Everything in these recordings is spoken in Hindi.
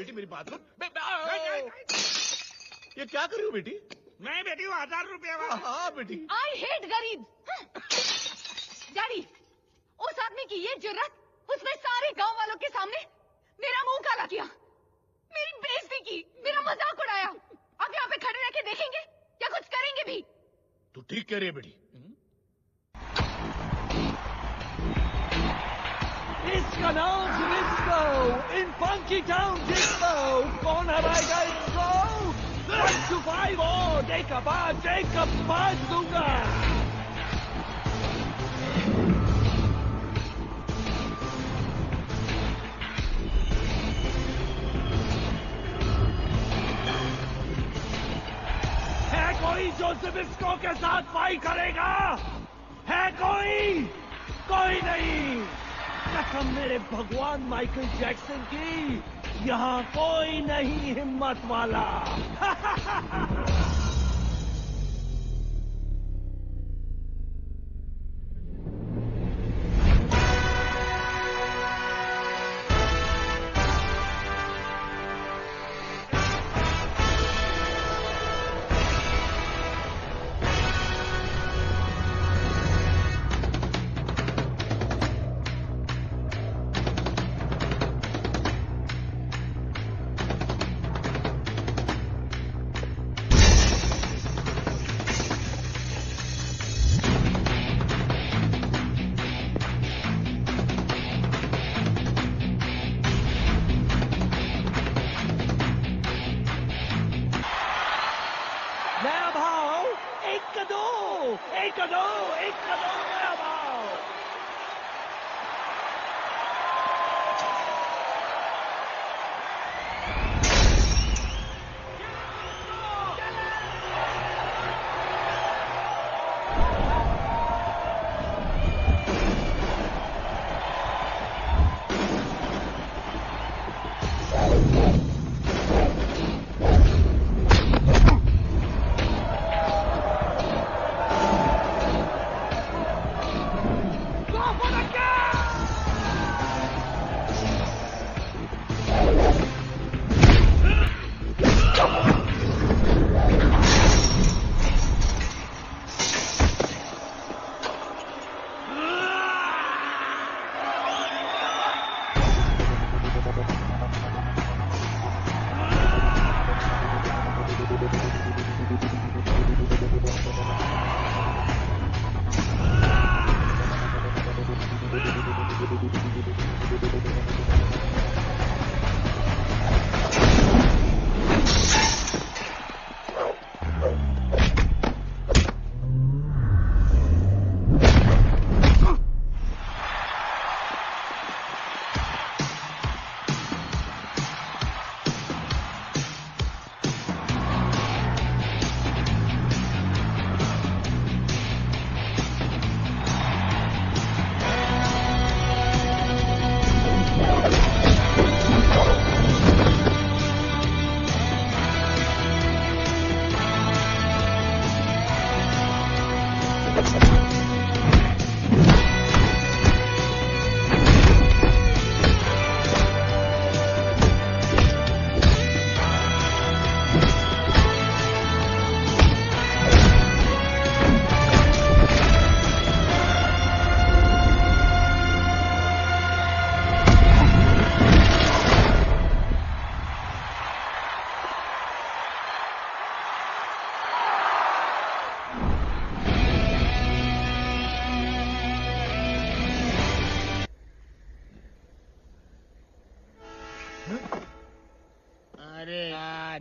बेटी मेरी बात सुन। ये क्या कर रही हो बेटी? मैं बेटी हूँ 1000 रुपया वाला। हाँ बेटी। आई हेट गरीब। डैडी, उस आदमी की ये जुर्रत, उसने सारे गांव वालों के सामने मेरा मुंह काला किया, मेरी बेइज्जती की, मेरा मजाक उड़ाया। अब यहाँ पे खड़े रह के देखेंगे या कुछ करेंगे भी? तू ठीक कह रही है बेटी। इसका नाम डिस्को, इन फंकी टाउन डिस्को। कौन हराएगा इसको? 1 to 5 और एक का 5 दूंगा। है कोई जो डिस्को के साथ फाइट करेगा? है कोई? कोई नहीं। कसम मेरे भगवान माइकल जैक्सन की, यहाँ कोई नहीं हिम्मत वाला।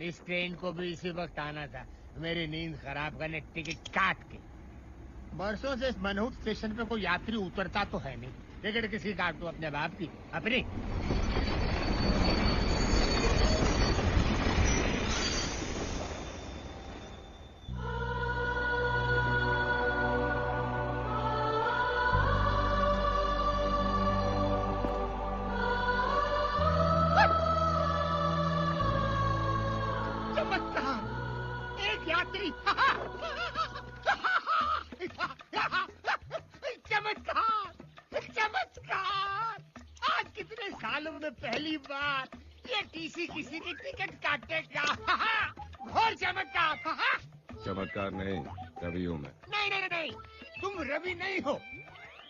इस ट्रेन को भी इसी वक्त आना था, मेरी नींद खराब करने टिकट काट के। बरसों से इस मनहूस स्टेशन पे कोई यात्री उतरता तो है नहीं। टिकट किसकी काटूं, अपने बाप की? अपनी। ये टीसी किसी की टिकट काटेगा। घोर चमत्कार। चमत्कार नहीं, रवि हूँ मैं। नहीं नहीं नहीं, तुम रवि नहीं हो,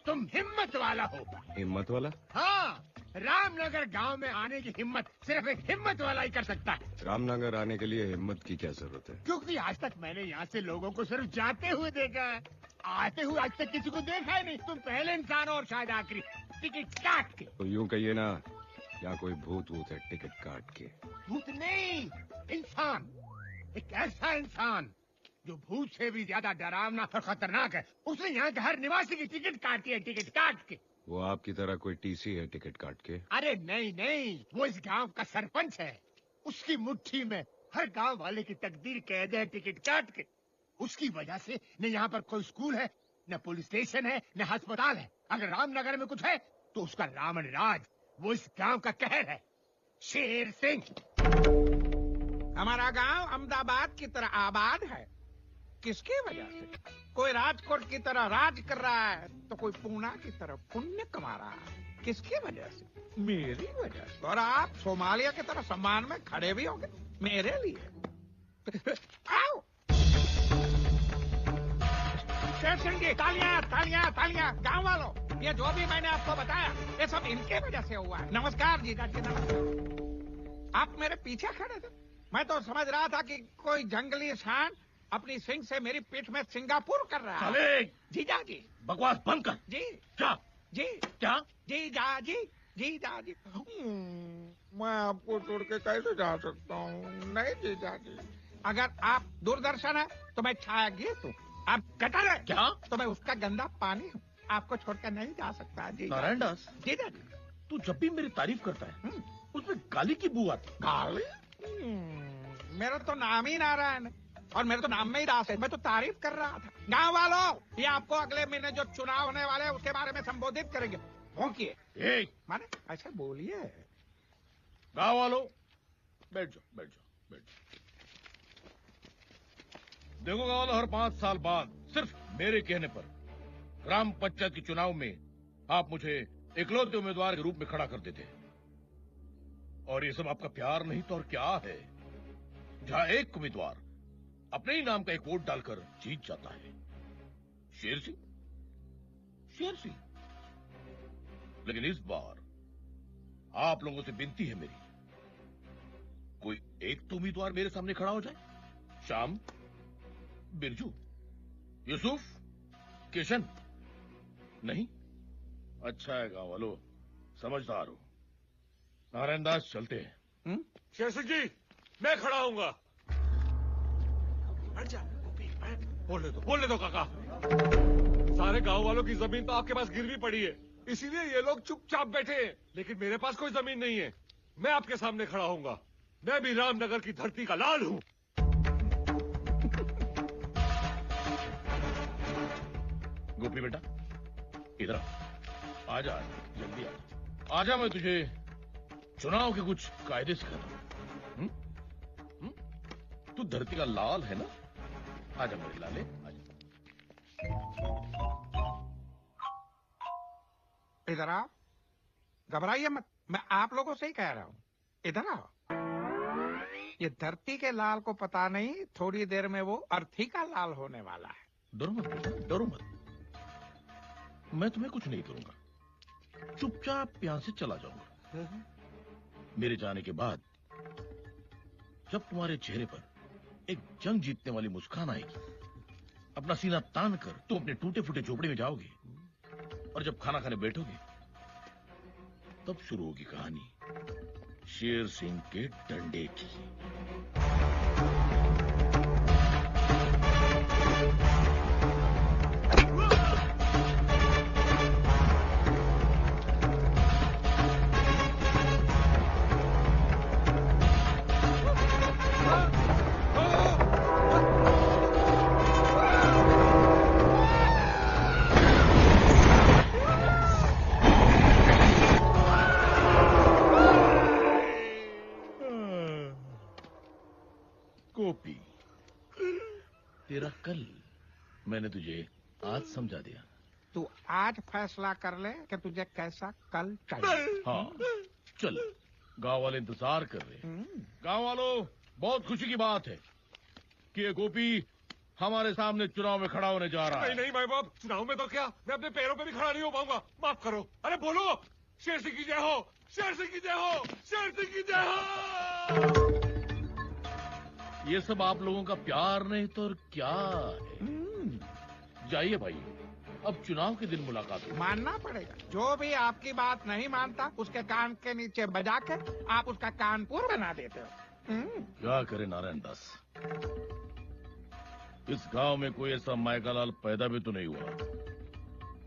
तुम हिम्मत वाला हो। हिम्मत वाला? हाँ, रामनगर गांव में आने की हिम्मत सिर्फ एक हिम्मत वाला ही कर सकता है। रामनगर आने के लिए हिम्मत की क्या जरूरत है? क्योंकि आज तक मैंने यहाँ से लोगों को सिर्फ जाते हुए देखा है, आते हुए आज तक किसी को देखा ही नहीं। तुम पहले इंसान हो और शायद आखिरी। टिकट काट के। तो यूँ कहिए ना, यहाँ कोई भूत वूत है टिकट काट के। भूत नहीं, इंसान। एक ऐसा इंसान जो भूत से भी ज्यादा डरावना और खतरनाक है। उसने यहाँ के हर निवासी की टिकट काटी है, टिकट काट के। वो आपकी तरह कोई टीसी है टिकट काट के? अरे नहीं नहीं, वो इस गांव का सरपंच है। उसकी मुट्ठी में हर गांव वाले की तकदीर कैद है टिकट काट के। उसकी वजह से न यहाँ पर कोई स्कूल है, न पुलिस स्टेशन है, न अस्पताल है। अगर रामनगर में कुछ है तो उसका रावण राज, वो इस गांव का कहर है। शेर सिंह। हमारा गांव अहमदाबाद की तरह आबाद है। किसकी वजह से? कोई राजकोट की तरह राज कर रहा है तो कोई पूना की तरह पुण्य कमा रहा है। किसकी वजह से? मेरी वजह से। और आप सोमालिया की तरह सम्मान में खड़े भी होंगे मेरे लिए। आओ शेर सिंह जी, तालियां तालियां तालियां। गांव वालों, ये जो भी मैंने आपको बताया ये सब इनके वजह से हुआ है। नमस्कार जीजा जी, नमस्कार। आप मेरे पीछे खड़े थे, मैं तो समझ रहा था कि कोई जंगली सांड अपनी सिंग से मेरी पीठ में सिंगापुर कर रहा है। साले, जीजा जी। बकवास बंद कर। जी क्या? जी क्या? जीजा जी, जीजा जी। मैं आपको छोड़ के कैसे जा सकता हूँ? नहीं जीजा जी, अगर आप दूरदर्शन है तो मैं छाया गीत हूँ। आप गटर है क्या? तो मैं उसका गंदा पानी हूँ। आपको छोड़कर नहीं जा सकता जी। नारायण दास, जीजा जी। तू जब भी मेरी तारीफ करता है उसमें गाली की बू आती है। गाली? मेरा तो नाम ही नारायण है और मेरे तो नाम में ही दास है। मैं तो तारीफ कर रहा था। गांव वालों, ये आपको अगले महीने जो चुनाव होने वाले हैं उसके बारे में संबोधित करेंगे। भौंकिए माने ऐसे बोलिए। गाँव वालों, बैठ जाओ बैठ जाओ बैठ जाओ। देखो गाँव वालों, हर 5 साल बाद सिर्फ मेरे कहने पर ग्राम पंचायत के चुनाव में आप मुझे इकलौते उम्मीदवार के रूप में खड़ा कर देते हैं। और ये सब आपका प्यार नहीं तो और क्या है? जहां एक उम्मीदवार अपने ही नाम का एक वोट डालकर जीत जाता है, शेर सिंह, शेर सिंह। लेकिन इस बार आप लोगों से विनती है मेरी, कोई एक तो उम्मीदवार मेरे सामने खड़ा हो जाए। श्याम, बिरजू, यूसुफ, किशन। नहीं? अच्छा है गांव वालों, समझदार हो। नारायण दास, चलते हैं। शेर सिंह जी, मैं खड़ा हूँगा। बैठ जा, बोलने दो काका। सारे गांव वालों की जमीन तो आपके पास गिरवी पड़ी है, इसीलिए ये लोग चुपचाप बैठे हैं। लेकिन मेरे पास कोई जमीन नहीं है, मैं आपके सामने खड़ा हूँगा। मैं भी रामनगर की धरती का लाल हूँ। गोपी बेटा, इधर आजा, जल्दी आजा। मैं तुझे चुनाव के कुछ कायदे सिखाता हूँ। तू धरती का लाल है ना? आजा मेरे लाले, आजा। इधर आओ, घबराइए मत, मैं आप लोगों से ही कह रहा हूँ। इधर आओ। ये धरती के लाल को पता नहीं, थोड़ी देर में वो अर्थी का लाल होने वाला है। डरो मत बेटा, डरो मत। मैं तुम्हें कुछ नहीं करूंगा, चुपचाप यहां से चला जाऊंगा। मेरे जाने के बाद जब तुम्हारे चेहरे पर एक जंग जीतने वाली मुस्कान आएगी, अपना सीना तान कर तुम अपने टूटे फूटे झोपड़े में जाओगे, और जब खाना खाने बैठोगे तब शुरू होगी कहानी शेर सिंह के डंडे की। गोपी, तेरा कल मैंने तुझे आज समझा दिया। तू आज फैसला कर ले कि तुझे कैसा कल चाहिए। हाँ, चल गांव वाले इंतजार कर रहे हैं। गांव वालों, बहुत खुशी की बात है कि ये गोपी हमारे सामने चुनाव में खड़ा होने जा रहा है। नहीं भाई बाप, चुनाव में तो क्या, मैं अपने पैरों पे भी खड़ा नहीं हो पाऊंगा। माफ करो। अरे बोलो, शेर सिंह की जय हो, शेर सिंह की जय हो, शेर सिंह की जय हो। ये सब आप लोगों का प्यार नहीं तो और क्या है। जाइए भाई, अब चुनाव के दिन मुलाकात होगी। मानना पड़ेगा, जो भी आपकी बात नहीं मानता उसके कान के नीचे बजा के आप उसका कानपुर बना देते हो। क्या करे नारायण दास, इस गांव में कोई ऐसा मायकालाल पैदा भी तो नहीं हुआ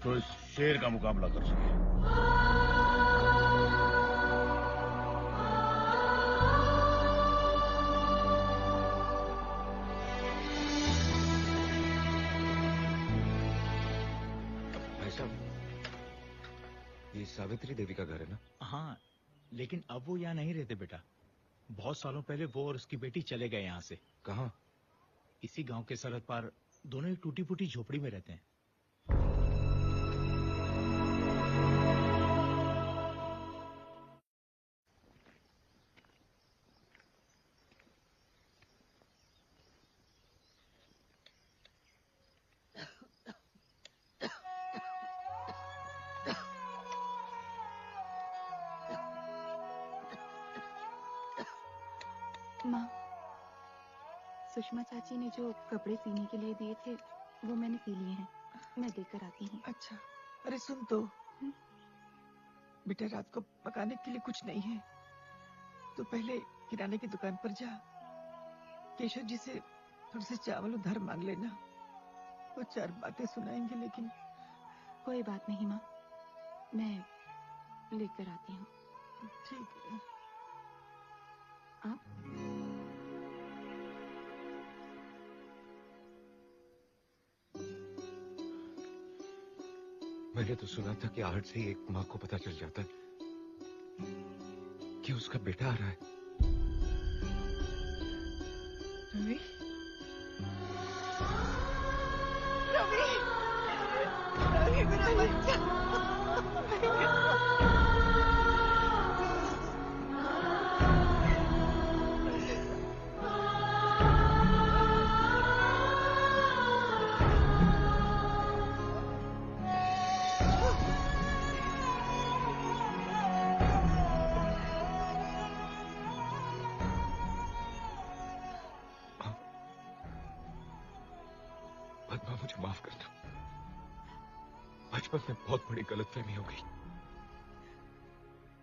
तो इस शेर का मुकाबला कर सके। भाई साहब, ये सावित्री देवी का घर है ना? हाँ, लेकिन अब वो यहाँ नहीं रहते बेटा। बहुत सालों पहले वो और उसकी बेटी चले गए यहाँ से। कहाँ? इसी गांव के सरहद पार दोनों एक टूटी फूटी झोपड़ी में रहते हैं। माँ, सुषमा चाची ने जो कपड़े सीने के लिए दिए थे वो मैंने सी लिए हैं। मैं देकर आती हूँ। अच्छा, अरे सुन तो, बेटा रात को पकाने के लिए कुछ नहीं है तो पहले किराने की दुकान पर जा, केशव जी से थोड़े से चावल उधार मांग लेना। वो 4 बातें सुनाएंगे। लेकिन कोई बात नहीं माँ, मैं लेकर आती हूँ। ठीक है। आप मैंने तो सुना था कि आहट से ही एक माँ को पता चल जाता है कि उसका बेटा आ रहा है। रवि, रवि, रवि मेरा बच्चा। पद्मा, मुझे माफ करना। बचपन में बहुत बड़ी गलतफहमी हो गई।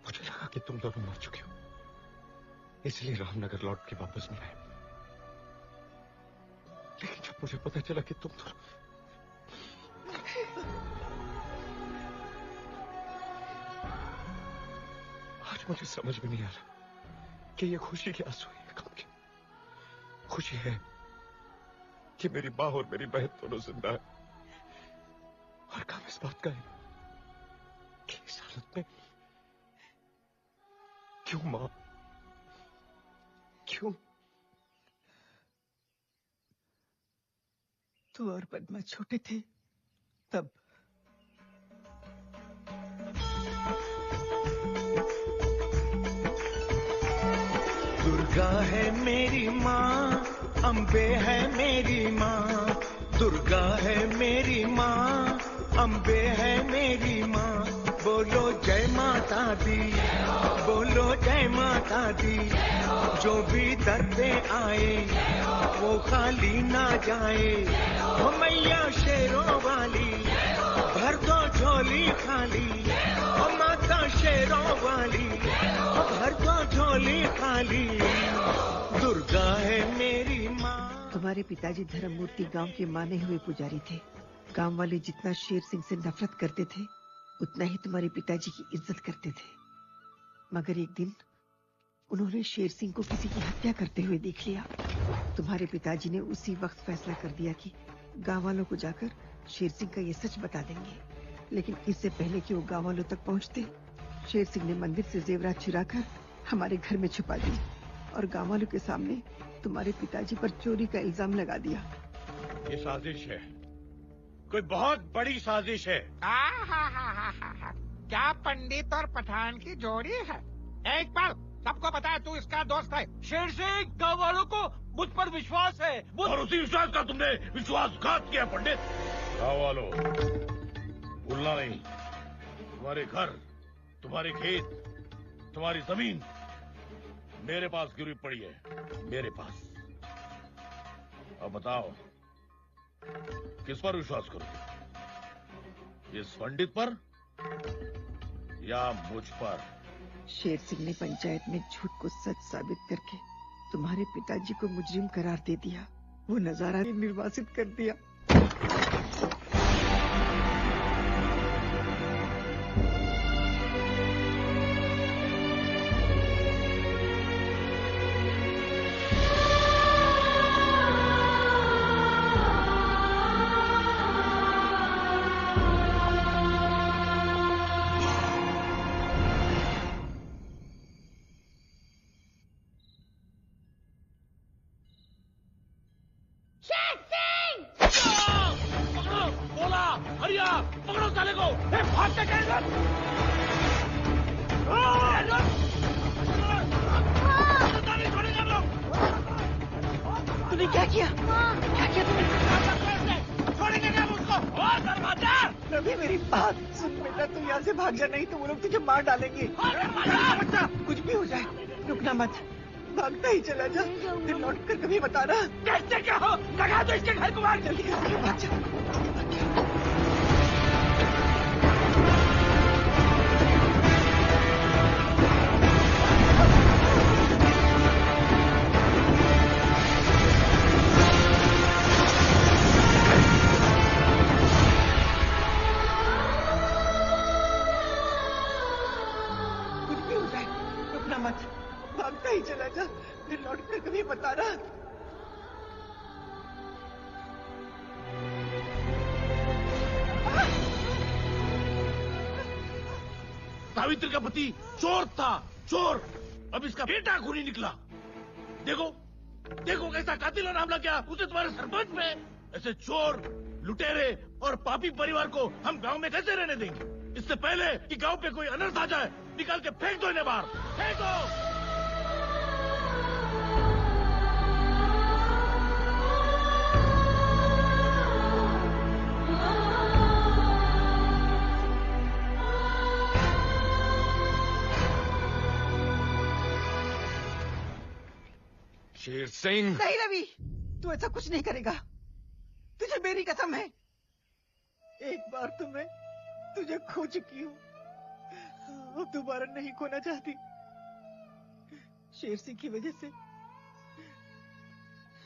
मुझे लगा कि तुम दोनों मर चुके हो, इसलिए रामनगर लौट के वापस नहीं आए। लेकिन जब मुझे पता चला कि तुम दोनों, आज मुझे समझ में नहीं आ रहा कि ये खुशी के आंसू है, गम के। खुशी है कि मेरी माँ और मेरी बहन दोनों जिंदा है, और काम इस बात का है कि इस हालत में क्यों माँ, क्यों? तू और पद्मा छोटे थे तब। दुर्गा है मेरी माँ, अम्बे है मेरी माँ। दुर्गा है मेरी माँ, अम्बे है मेरी माँ। बोलो जय माता दी, बोलो जय माता दी। जो भी दर पे आए वो खाली ना जाए। ओ मैया शेरों वाली, भर दो झोली खाली। ओ माता शेरों वाली, भर दो झोली खाली। दुर्गा है मेरी माँ। तुम्हारे पिताजी धर्ममूर्ति गांव के माने हुए पुजारी थे। गांव वाले जितना शेर सिंह से नफरत करते थे उतना ही तुम्हारे पिताजी की इज्जत करते थे। मगर एक दिन उन्होंने शेर सिंह को किसी की हत्या करते हुए देख लिया। तुम्हारे पिताजी ने उसी वक्त फैसला कर दिया कि गांव वालों को जाकर शेर सिंह का ये सच बता देंगे। लेकिन इससे पहले कि वो गांव वालों तक पहुंचते, शेर सिंह ने मंदिर से जेवरात चुराकर हमारे घर में छुपा दिए और गांव वालों के सामने तुम्हारे पिताजी पर चोरी का इल्जाम लगा दिया। ये साजिश है, कोई बहुत बड़ी साजिश है। क्या पंडित और पठान की जोड़ी है। एक पल, सबको पता है तू इसका दोस्त है। शेर सिंह, गांव वालों को मुझ पर विश्वास है। और उसी विश्वास का तुमने विश्वासघात किया पंडित। गाँव वालों, भूलना नहीं, तुम्हारे घर, तुम्हारे खेत, तुम्हारी जमीन मेरे पास गिरवी पड़ी है, मेरे पास। अब बताओ, किस पर विश्वास करोगे? इस पंडित पर या मुझ पर? शेर सिंह ने पंचायत में झूठ को सच साबित करके तुम्हारे पिताजी को मुजरिम करार दे दिया। वो नजारा निर्वासित कर दिया। तूने क्या किया? क्या किया तूने? छोड़ेंगे नहीं हम उसको। ओ दरवाजा! रवि मेरी बात सुन बेटा, तू यहाँ से भाग जा, नहीं तो वो लोग तुझे मार डालेंगे। कुछ भी हो जाए रुकना मत, भागता ही चला जा, फिर लौट कर कभी बताना। कैसे क्या हो? लगा दो इसके घर को आग। जल्दी कर भाग जा। भागता ही चला जा, फिर लौट कर कभी बताना। सावित्री का पति चोर था, चोर। अब इसका बेटा खूनी निकला। देखो देखो कैसा कातिलाना हमला किया उसे तुम्हारे सरपंच पे। ऐसे चोर, लुटेरे और पापी परिवार को हम गांव में कैसे रहने देंगे? इससे पहले कि गांव पे कोई अनर्थ आ जाए, निकाल के फेंक दो इन्हें बाहर, फेंक दो। शेर सिंह, नहीं रवि, तू ऐसा कुछ नहीं करेगा, तुझे मेरी कसम है। एक बार तो मैं तुझे खो चुकी हूँ, अब दोबारा नहीं खोना चाहती। शेर सिंह की वजह से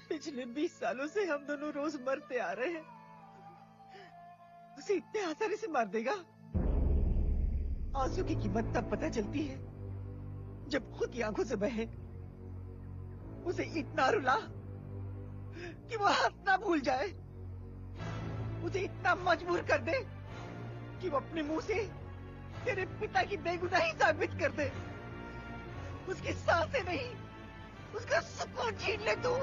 पिछले 20 सालों से हम दोनों रोज मरते आ रहे हैं। उसे इतने आसानी से मार देगा? आंसू की कीमत तब पता चलती है जब खुद की आंखों से बहे। उसे इतना रुला कि वो हंसना भूल जाए, उसे इतना मजबूर कर दे कि वो अपने मुंह से तेरे पिता की बेगुनाही साबित कर दे। उसकी सांसें नहीं, उसका सुकून छीन ले तू।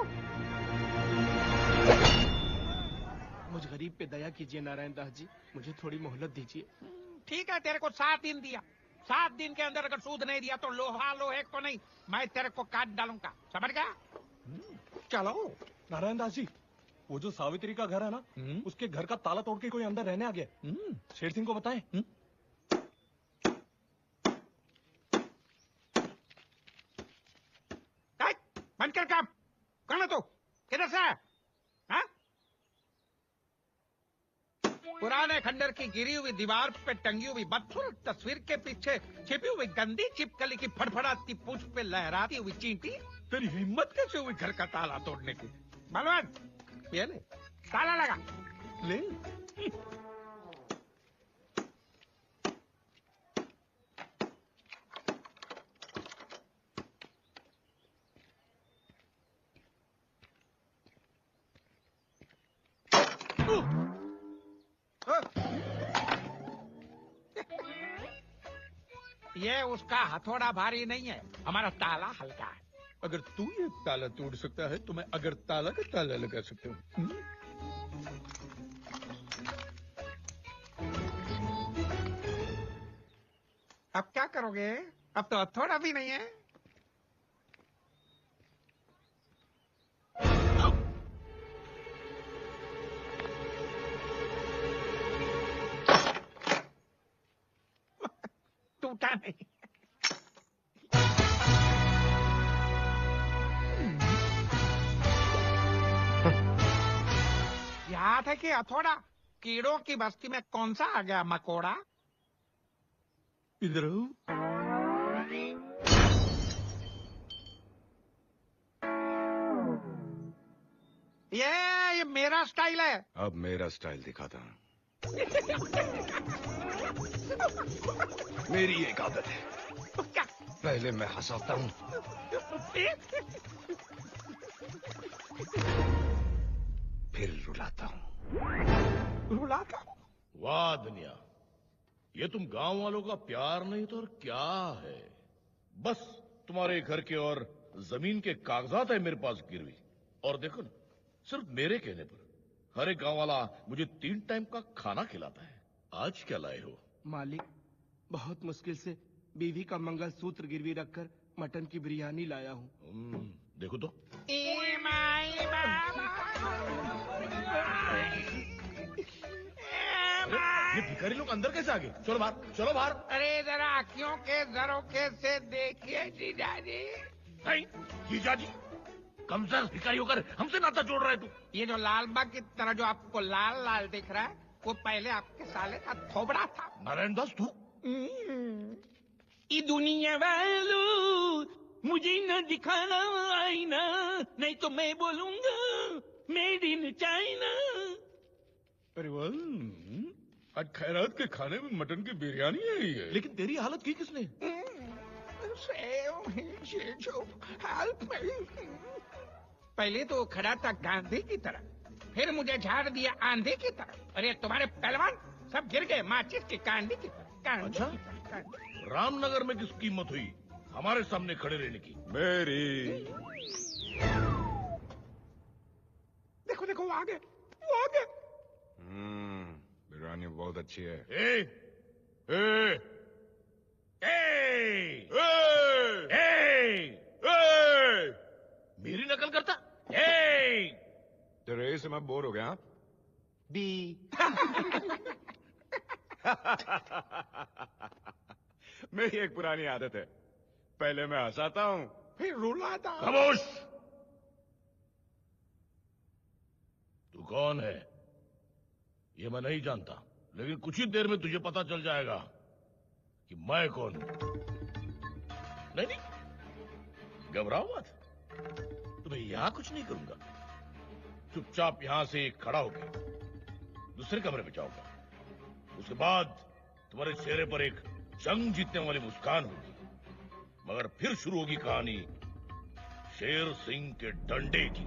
मुझ गरीब पे दया कीजिए नारायण दास जी, मुझे थोड़ी मोहलत दीजिए। ठीक है, तेरे को 7 दिन दिया। 7 दिन के अंदर अगर सूद नहीं दिया तो लोहा लोहे को नहीं, मैं तेरे को काट डालूंगा, समझ गया? चलो नारायण दास जी, वो जो सावित्री का घर है ना, उसके घर का ताला तोड़ के कोई अंदर रहने आ गया। शेर सिंह को बताएं। बंद कर काम। कौन है तू? किधर से है? हाँ? पुराने खंडर की गिरी हुई दीवार पे टंगी हुई बदसूरत तस्वीर के पीछे छिपी हुई गंदी छिपकली की फड़फड़ाती पूंछ पे लहराती हुई चींटी। तेरी हिम्मत कैसे हुई घर का ताला तोड़ने की? बलवंत, ये ले, ताला लगा ले। ये उसका हथौड़ा भारी नहीं है, हमारा ताला हल्का है। अगर तू ये ताला तोड़ सकता है तो मैं अगर ताला का ताला लगा सकता हूँ। अब क्या करोगे? अब तो हथौड़ा भी नहीं है। उठा नहीं। याद है कि हथौड़ा? कीड़ों की बस्ती में कौन सा आ गया मकोड़ा? इधर आओ। ये मेरा स्टाइल है। अब मेरा स्टाइल दिखाता हूँ। मेरी एक आदत है, पहले मैं हंसाता हूँ, फिर रुलाता हूँ। रुलाता हूँ? वाह दुनिया, ये तुम गांव वालों का प्यार नहीं तो और क्या है? बस तुम्हारे घर के और जमीन के कागजात है मेरे पास गिरवी। और देखो ना, सिर्फ मेरे कहने पर हर एक गांव वाला मुझे 3 टाइम का खाना खिलाता है। आज क्या लाए हो? मालिक, बहुत मुश्किल से बीवी का मंगलसूत्र गिरवी रखकर मटन की बिरयानी लाया हूँ। देखो तो। ये भिखारी लोग अंदर कैसे आ गए? चलो बाहर, चलो बाहर। अरे जरा आँखियों के झरोखे से देखिए जीजाजी। नहीं जीजाजी, कम से भिखारी होकर हमसे नाता जोड़ रहा है तू। ये जो लाल बाग की तरह जो आपको लाल लाल दिख रहा है, वो पहले आपके साले का थोबड़ा था। नारायण दास तू? ये दुनिया वालों, मुझे न दिखाना आईना, नहीं तो मैं बोलूंगा मेड इन चाइना। अरे वाह, आज खैरात के खाने में मटन की बिरयानी आई है। लेकिन तेरी हालत की किसने? पहले तो खड़ा था गांधी की तरह, फिर मुझे झाड़ दिया आंधी की तरह। अरे तुम्हारे पहलवान सब गिर गए माचिस की कांडी की तरह। अच्छा, रामनगर में किस कीमत हुई हमारे सामने खड़े रहने की? मेरी। देखो देखो, वो आ गए, वो आ गए। बिरयानी बहुत अच्छी है। ए, ए, ए, ए, ए, मेरी नकल करता? ए, तेरे से मैं बोर हो गया। बी। मेरी एक पुरानी आदत है, पहले मैं हंसाता हूँ, फिर रुलाता हूँ। खामोश! तू कौन है ये मैं नहीं जानता, लेकिन कुछ ही देर में तुझे पता चल जाएगा कि मैं कौन हूं। नहीं नहीं, घबराओ मत, तुम्हें यहां कुछ नहीं करूंगा। चुपचाप यहां से खड़ा होकर दूसरे कमरे में जाऊंगा। उसके बाद तुम्हारे चेहरे पर एक जंग जीतने वाली मुस्कान होगी, मगर फिर शुरू होगी कहानी शेर सिंह के डंडे की।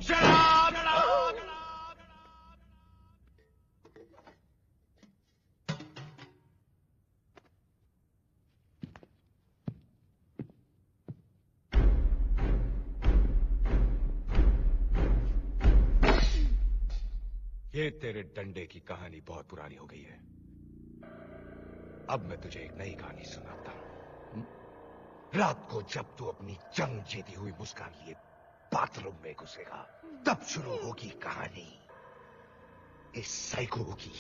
ये तेरे डंडे की कहानी बहुत पुरानी हो गई है। अब मैं तुझे एक नई कहानी सुनाता हूं। रात को जब तू अपनी जंग जीती हुई मुस्कान लिए बाथरूम में घुसेगा, तब शुरू होगी कहानी इस साइको की।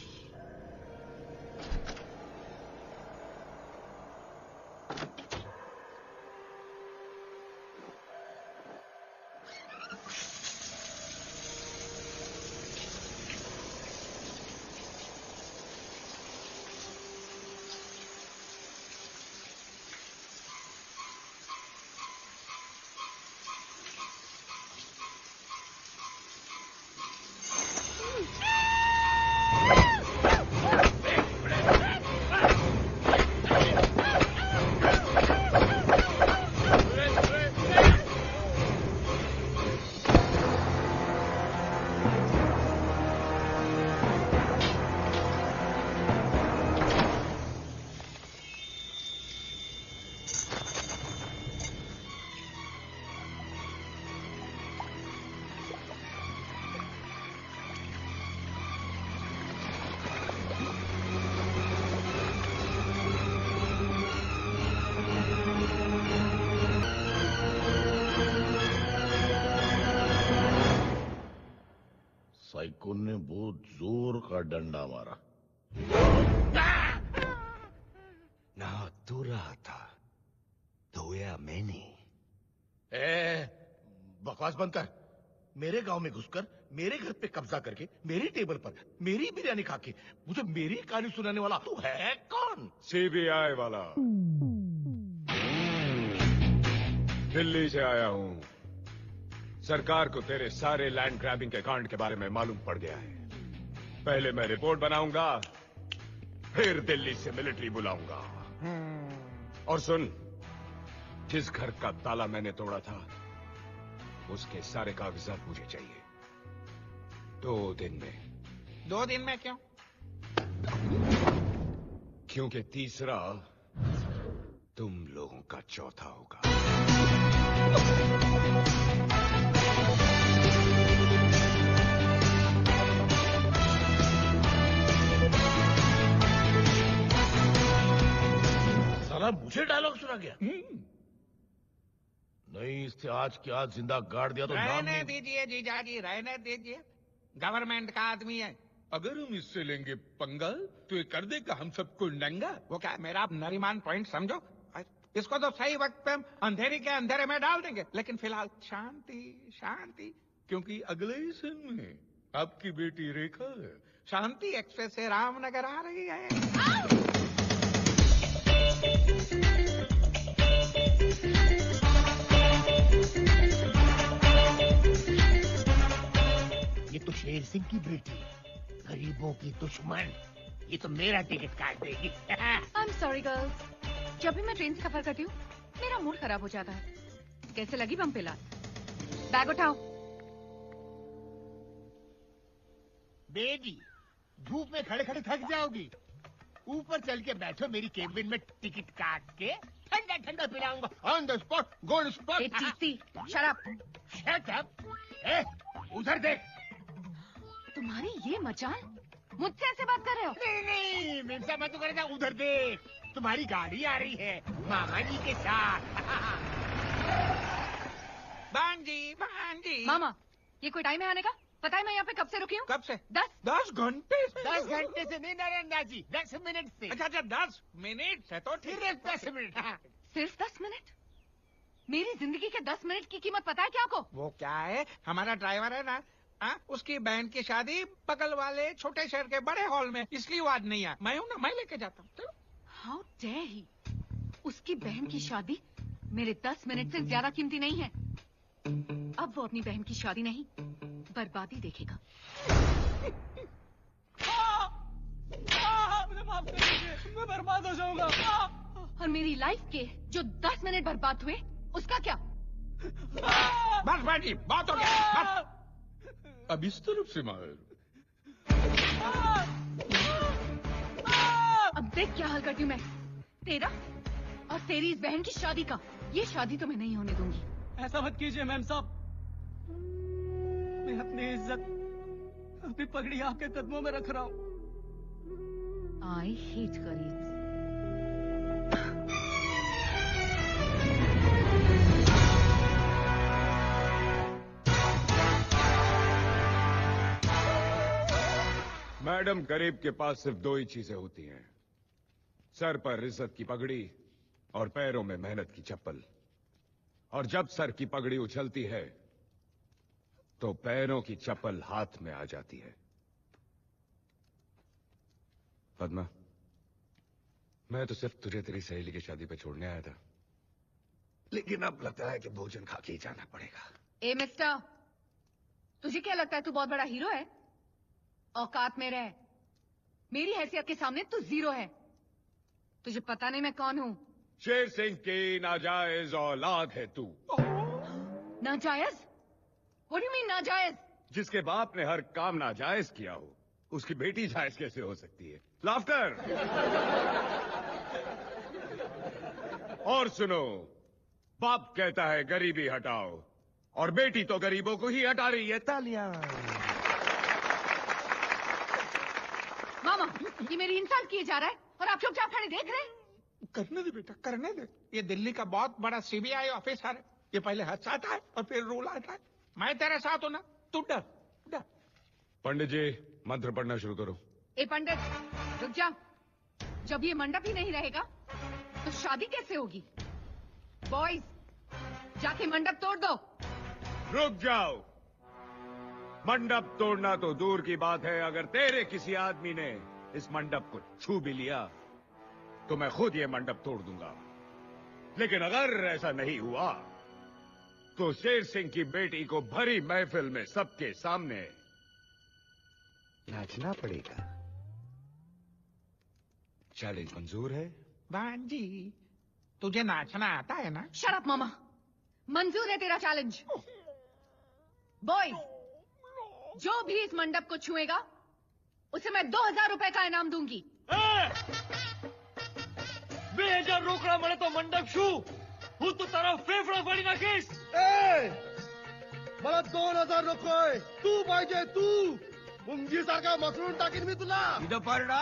साइको ने बहुत जोर का डंडा मारा। ना तू रहा था, धोया मैंने। बकवास बंद कर। मेरे गांव में घुसकर मेरे घर पे कब्जा करके मेरी टेबल पर मेरी बिरयानी खा के मुझे मेरी कहानी सुनाने वाला तू है कौन? सीबीआई वाला। दिल्ली से आया हूं। सरकार को तेरे सारे लैंड ग्रैबिंग के कांड के बारे में मालूम पड़ गया है। पहले मैं रिपोर्ट बनाऊंगा, फिर दिल्ली से मिलिट्री बुलाऊंगा। और सुन, जिस घर का ताला मैंने तोड़ा था उसके सारे कागजात मुझे चाहिए 2 दिन में। 2 दिन में क्यों? क्योंकि तीसरा तुम लोगों का चौथा होगा। साला मुझे डायलॉग सुना गया? नहीं, इससे आज की आज जिंदा गाड़ दिया तो नाम रहने नहीं। दीजिए जीजाजी, रहने दीजिए। गवर्नमेंट का आदमी है। अगर हम इससे लेंगे पंगा तो ये कर देगा हम सबको नंगा। वो क्या मेरा आप नरीमान पॉइंट समझो। इसको तो सही वक्त पे हम अंधेरी के अंधेरे में डाल देंगे, लेकिन फिलहाल शांति शांति। क्योंकि अगले ही सीन में आपकी बेटी रेखा शांति एक्सप्रेस से रामनगर आ रही है। ये तो शेर सिंह की बेटी, गरीबों की दुश्मन। ये तो मेरा टिकट काट देगी। आई एम सॉरी गर्ल्स, जब भी मैं ट्रेन से सफर करती हूँ मेरा मूड खराब हो जाता है। कैसे लगी बम पिला? बैग उठाओ। बेबी, धूप में खड़े खड़े थक जाओगी। ऊपर चल के बैठो मेरी केबिन में, टिकट काट के ठंडा ठंडा पिलाऊंगा। On the spot, Gold Spot. Shut up. Shut up. उधर देख। तुम्हारी ये मचान, मुझसे ऐसे बात कर रहे हो? नहीं नहीं, मेरे मत करेगा। उधर देख, तुम्हारी गाड़ी आ रही है मामा जी के साथ। भांजी। मामा, ये कोई टाइम है आने का? पता है मैं यहाँ पे कब से रुकी हूँ? कब से? 10 घंटे से। 10 घंटे से नहीं नरेंद्र जी, 10 मिनट से। अच्छा 10 मिनट से तो ठीक है। 10 मिनट। सिर्फ 10 मिनट? मेरी जिंदगी के 10 मिनट की कीमत पता है क्या आपको? वो क्या है, हमारा ड्राइवर है ना, उसकी बहन की शादी बगल वाले छोटे शहर के बड़े हॉल में, इसलिए वो आज नहीं आया। मैं हूँ ना, मैं लेके जाता हूँ। How dare he! उसकी बहन की शादी मेरे 10 मिनट से ज्यादा कीमती नहीं है। अब वो अपनी बहन की शादी नहीं, बर्बादी देखेगा। मुझे माफ कर दीजिए, मैं बर्बाद हो जाऊंगा। और मेरी लाइफ के जो 10 मिनट बर्बाद हुए, उसका क्या? बस भांजी, बात हो गया। बस। अब इस तरफ से मार। अब देख क्या हाल करती हूँ मैं तेरा और तेरी इस बहन की शादी का। ये शादी तो मैं नहीं होने दूंगी। ऐसा मत कीजिए मैम साहब, मैं अपनी इज्जत, अपनी पगड़ी आपके कदमों में रख रहा हूँ। आई हेट करीब। मैडम, गरीब के पास सिर्फ 2 ही चीजें होती हैं, सर पर इज्जत की पगड़ी और पैरों में मेहनत की चप्पल। और जब सर की पगड़ी उछलती है तो पैरों की चप्पल हाथ में आ जाती है। पद्मा, मैं तो सिर्फ तुझे तेरी सहेली की शादी पे छोड़ने आया था, लेकिन अब लगता है कि भोजन खा के ही जाना पड़ेगा। ए मिस्टर, तुझे क्या लगता है तू बहुत बड़ा हीरो है? औकात में रह। मेरी हैसियत के सामने तू जीरो है। तुझे पता नहीं मैं कौन हूँ? शेर सिंह की नाजायज औलाद है तू। नाजायज? What do you mean नाजायज? जिसके बाप ने हर काम नाजायज किया हो, उसकी बेटी जायज कैसे हो सकती है? लाफ्टर। और सुनो, बाप कहता है गरीबी हटाओ और बेटी तो गरीबों को ही हटा रही है। तालियां। मामा, ये मेरी इंसल्ट किए जा रहा है और आप चुपचाप खड़े देख रहे हैं। करने दे बेटा, करने दे। ये दिल्ली का बहुत बड़ा सीबीआई ऑफिसर है। ये पहले हंसाता है और फिर रूल आता है। मैं तेरे साथ हूं ना, तू डर। पंडित जी, मंत्र पढ़ना शुरू करो। ए पंडित, रुक जा। जब ये मंडप ही नहीं रहेगा तो शादी कैसे होगी? बॉयज, जाके मंडप तोड़ दो। रुक जाओ। मंडप तोड़ना तो दूर की बात है, अगर तेरे किसी आदमी ने इस मंडप को छू भी लिया तो मैं खुद ये मंडप तोड़ दूंगा। लेकिन अगर ऐसा नहीं हुआ तो शेर सिंह की बेटी को भरी महफिल में सबके सामने नाचना पड़ेगा। चैलेंज मंजूर है? भांजी, तुझे नाचना आता है ना? शट अप मामा, मंजूर है तेरा चैलेंज। बॉयज, जो भी इस मंडप को छुएगा उसे मैं 2000 रुपए का इनाम दूंगी। 2000 रोकड़ा मळे तो मंडप शू હું તો તારા ફેફડા ફાડી નાખીશ। मला 2000 नकोय, तू पाहिजे तू। मुंगी सारखा मसळून टाकीन मी तुला। இத பாருடா,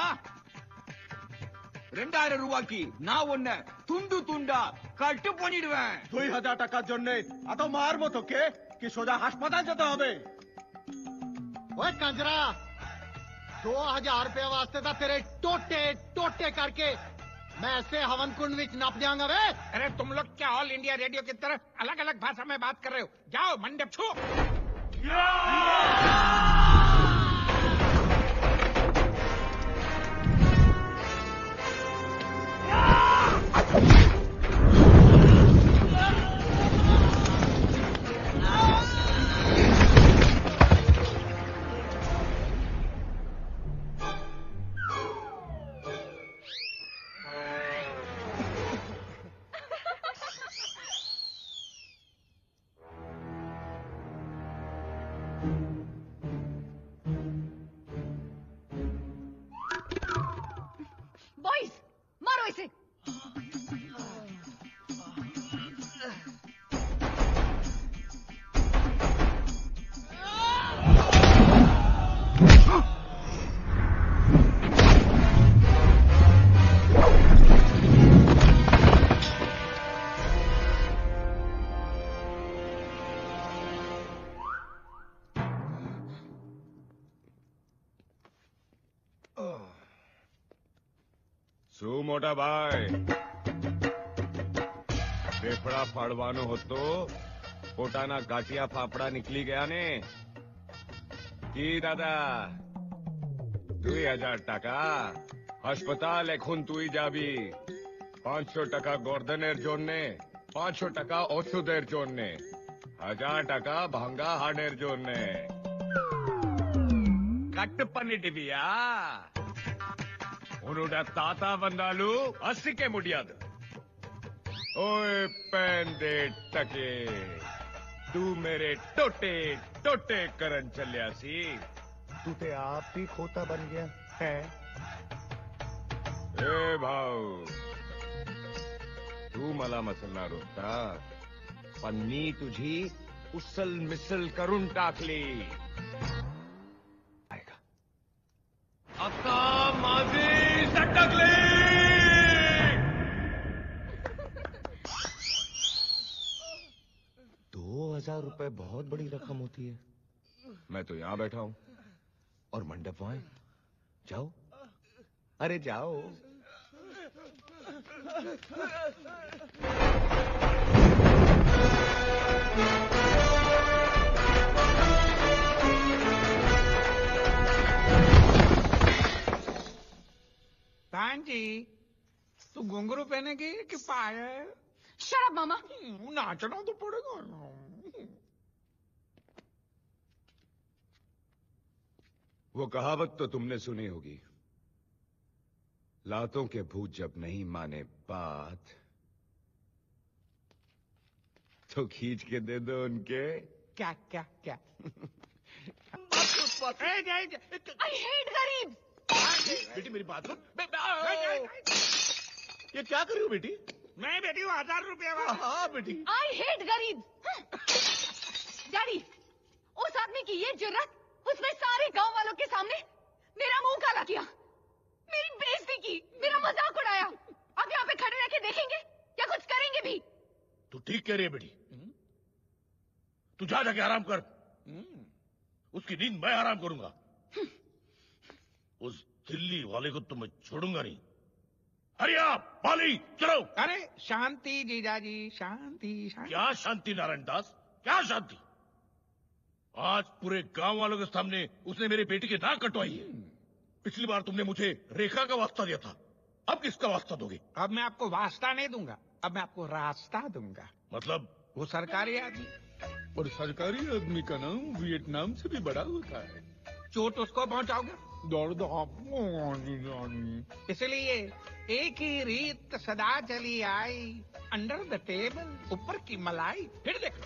2000 ரூபாய்க்கு நான் உன்னை துண்டு துண்டா கட்டு பண்ணிடுவேன்। 2000 টাকার জন্য এত মার মতো কে কি সোজা হাসপাতাল যেতে হবে? ओए कंजरा, 2000 रुपए वास्ते तो तेरे टोटे टोटे करके मैं ऐसे हवन कुंड विच नप जाऊंगा वे। अरे तुम लोग क्या ऑल इंडिया रेडियो की तरह अलग अलग भाषा में बात कर रहे हो? जाओ मंडप छू। बॉयज, मारो इसे। શું મોટા ભાઈ, ફેફડા ફાડવાનો હતો, પોતાના ગાંઠિયા ફાફડા નીકળી ગયા ને? কি দাদা, 2000 টাকা হাসপাতাল এখন তুই যাবি। 500 টাকা গর্দনের জন্যে, 500 টাকা ওষুধের জন্যে, 1000 টাকা ভাঙ্গা হাড়ের জন্যে। కట్ பண்ணிடுவியா? உன்னோட தாத்தா வந்தாலும் அசிக்க முடியாது। ओए पैंदे टके, तू मेरे टोटे टोटे करन चलिया सी। तू ते आप भी खोता बन गया है। ए भाऊ, तू मला मसलना रोखता, पण मी तुझी उसल मिसल करून टाकली। आता माझी सटकली। 2000 रुपए बहुत बड़ी रकम होती है। मैं तो यहां बैठा हूं और मंडप वहां है। जाओ, अरे जाओ। भांजी, तू घुंघरू पहनेगी कि पायल? शट अप मामा। नाचना तो पड़ेगा ना। वो कहावत तो तुमने सुनी होगी, लातों के भूत जब नहीं माने बात तो खींच के दे दो उनके। क्या क्या क्या? आई हेट गरीब। बेटी मेरी बात सुन। ये क्या कर रही हो बेटी? मैं बेटी हूँ 1000 रुपया। हाँ बेटी। आई हेट गरीब। डैडी, उस आदमी की ये जुर्रत, उसने सारे गांव वालों के सामने मेरा मुंह काला किया, मेरी बेइज्जती की, मेरा मजाक उड़ाया। आप यहाँ पे खड़े रह के देखेंगे या कुछ करेंगे भी? तू ठीक कह रही है बेटी। तू जा जाके आराम कर। उसकी नींद मैं आराम करूंगा। उस दिल्ली वाले को तो मैं छोड़ूंगा नहीं। हरिया बाली चलो। अरे शांति जीजाजी, शांति शांति। क्या शांति नारायण दास, क्या शांति? आज पूरे गांव वालों के सामने उसने मेरी बेटी की नाक कटवाई है। पिछली बार तुमने मुझे रेखा का वास्ता दिया था, अब किसका वास्ता दोगे? अब मैं आपको वास्ता नहीं दूंगा, अब मैं आपको रास्ता दूंगा। मतलब? वो सरकारी आदमी। और सरकारी आदमी का नाम वियतनाम से भी बड़ा होता है। चोट उसको पहुंचाओगे? दर्द इसलिए एक ही रीत सदा चली आई, अंडर द टेबल, ऊपर की मलाई। फिर देखो,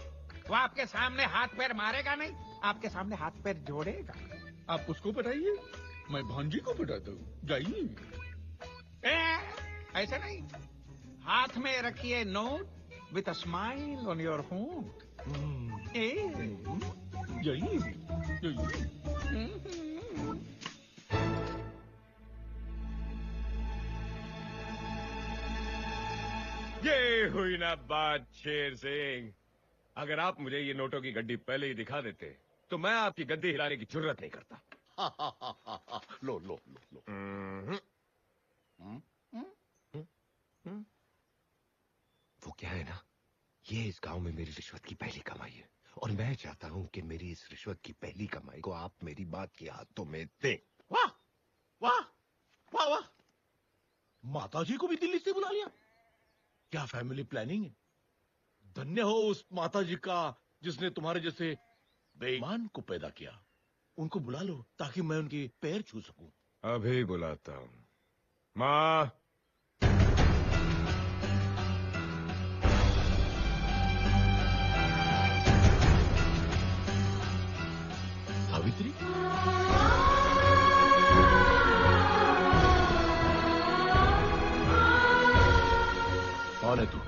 वो आपके सामने हाथ पैर मारेगा नहीं, आपके सामने हाथ पैर जोड़ेगा। आप उसको पटाइए, मैं भांजी को पटाता हूँ। जाइए। ऐसा नहीं, हाथ में रखिए note with a smile on your होंठ। जाइए जाइए। ये हुई ना बात शेर सिंह। अगर आप मुझे ये नोटों की गड्डी पहले ही दिखा देते तो मैं आपकी गद्दी हिलाने की जरूरत नहीं करता। लो लो लो लो। वो क्या है ना, ये इस गांव में मेरी रिश्वत की पहली कमाई है और मैं चाहता हूं कि मेरी इस रिश्वत की पहली कमाई को आप मेरी बात के हाथों में दें। वाह वाह वाह वाह, माताजी को भी दिल्ली से बुला लिया। क्या फैमिली प्लानिंग है। धन्य हो उस माताजी का जिसने तुम्हारे जैसे बेईमान को पैदा किया। उनको बुला लो ताकि मैं उनके पैर छू सकूं। अभी बुलाता हूं। माँ, सावित्री, कौन है तू?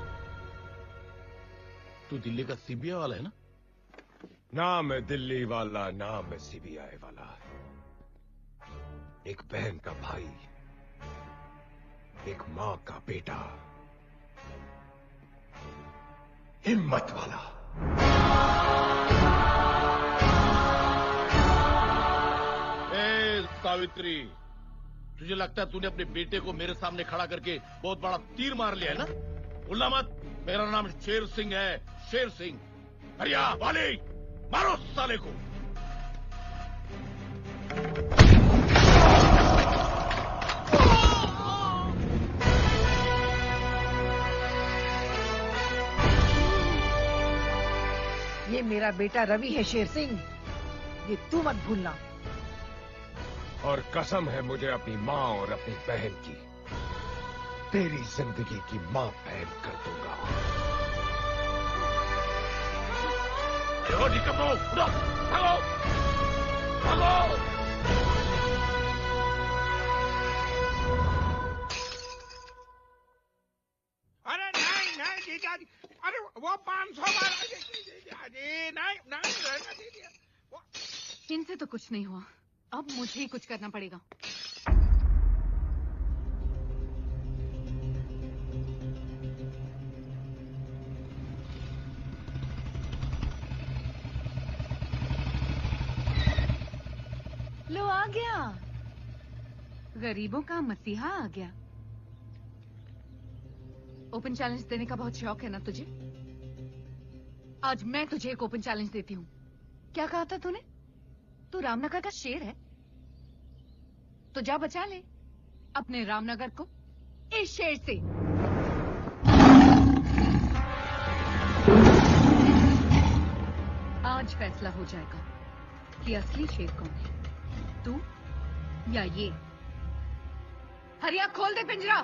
तू दिल्ली का सीबीआई वाला है ना? ना मैं दिल्ली वाला, ना मैं सीबीआई वाला। एक बहन का भाई, एक मां का बेटा, हिम्मत वाला। ए सावित्री, तुझे लगता है तूने अपने बेटे को मेरे सामने खड़ा करके बहुत बड़ा तीर मार लिया है ना? भूलना मत, मेरा नाम शेर सिंह है, शेर सिंह। हरिया वाली, मारो साले को। ये मेरा बेटा रवि है शेर सिंह, ये तू मत भूलना। और कसम है मुझे अपनी माँ और अपनी बहन की, तेरी जिंदगी की माँ बहन कर दूंगा। भागो भागो भागो। अरे नहीं नहीं जीजाजी, अरे वो 500 बार जीजाजी, नहीं नहीं रहने दीजिए। इनसे तो कुछ नहीं हुआ, अब मुझे ही कुछ करना पड़ेगा। लो आ गया, गरीबों का मसीहा आ गया। ओपन चैलेंज देने का बहुत शौक है ना तुझे? आज मैं तुझे एक ओपन चैलेंज देती हूँ। क्या कहा था तूने? तू रामनगर का शेर है, तो जा बचा ले अपने रामनगर को इस शेर से। आज फैसला हो जाएगा कि असली शेर कौन है, तू या ये। हरिया खोल दे पिंजरा।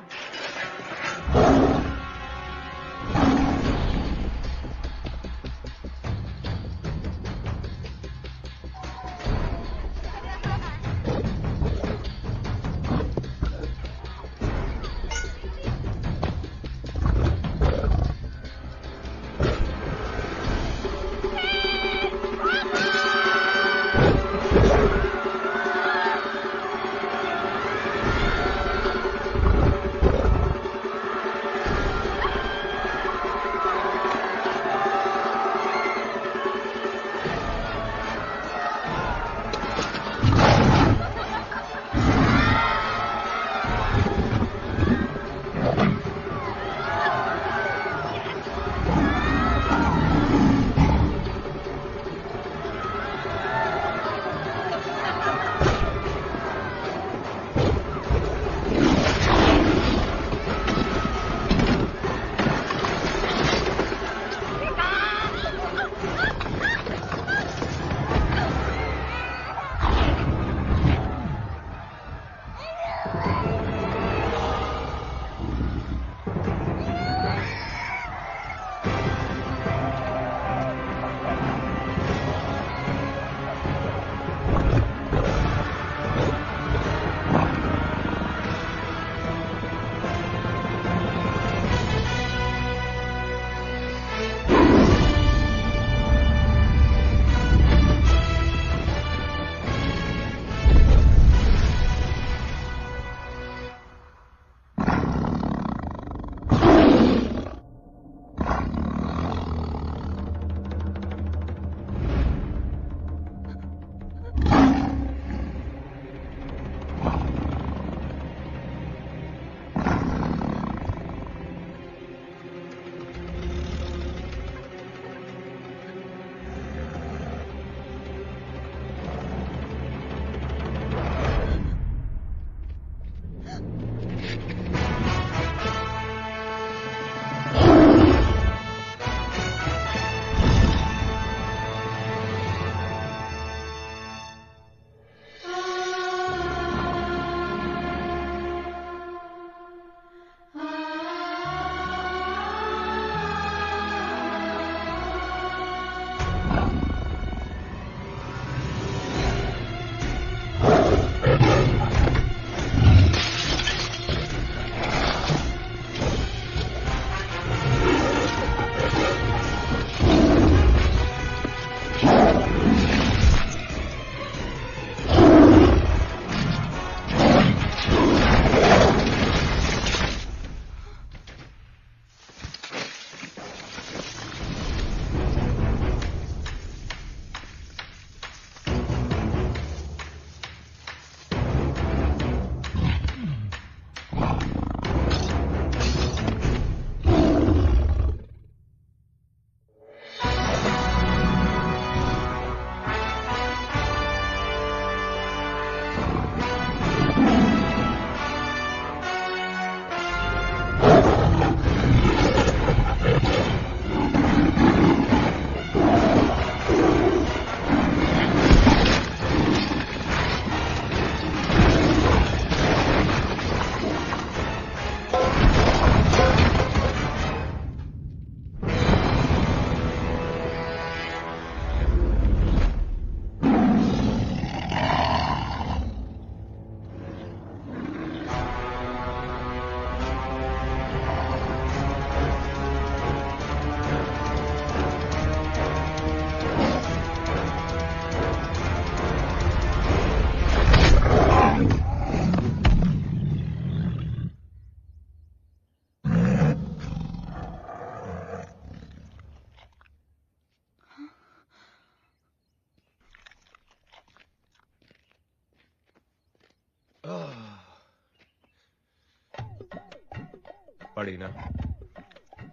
पड़ी ना?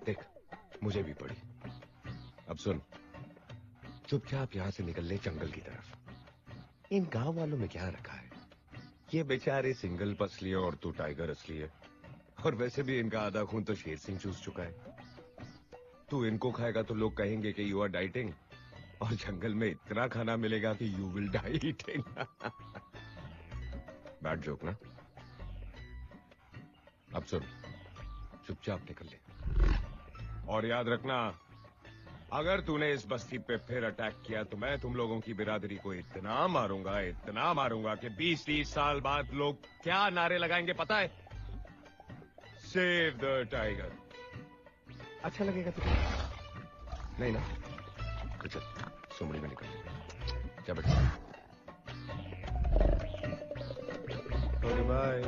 देख, मुझे भी पड़ी। अब सुन, चुपचाप यहां से निकल ले जंगल की तरफ। इन गांव वालों में क्या रखा है? ये बेचारे सिंगल पसली है और तू टाइगर असली है। और वैसे भी इनका आधा खून तो शेर सिंह चूस चुका है। तू इनको खाएगा तो लोग कहेंगे कि यू आर डाइटिंग, और जंगल में इतना खाना मिलेगा कि you will die eating. Bad joke ना? अब सुन, चुपचाप निकल ले। और याद रखना, अगर तूने इस बस्ती पे फिर अटैक किया तो मैं तुम लोगों की बिरादरी को इतना मारूंगा कि 20-30 साल बाद लोग क्या नारे लगाएंगे पता है? Save the tiger. अच्छा लगेगा तुझे? नहीं ना? तो चल, सुमड़ी में निकल ले। जा बेटा। Okay bye.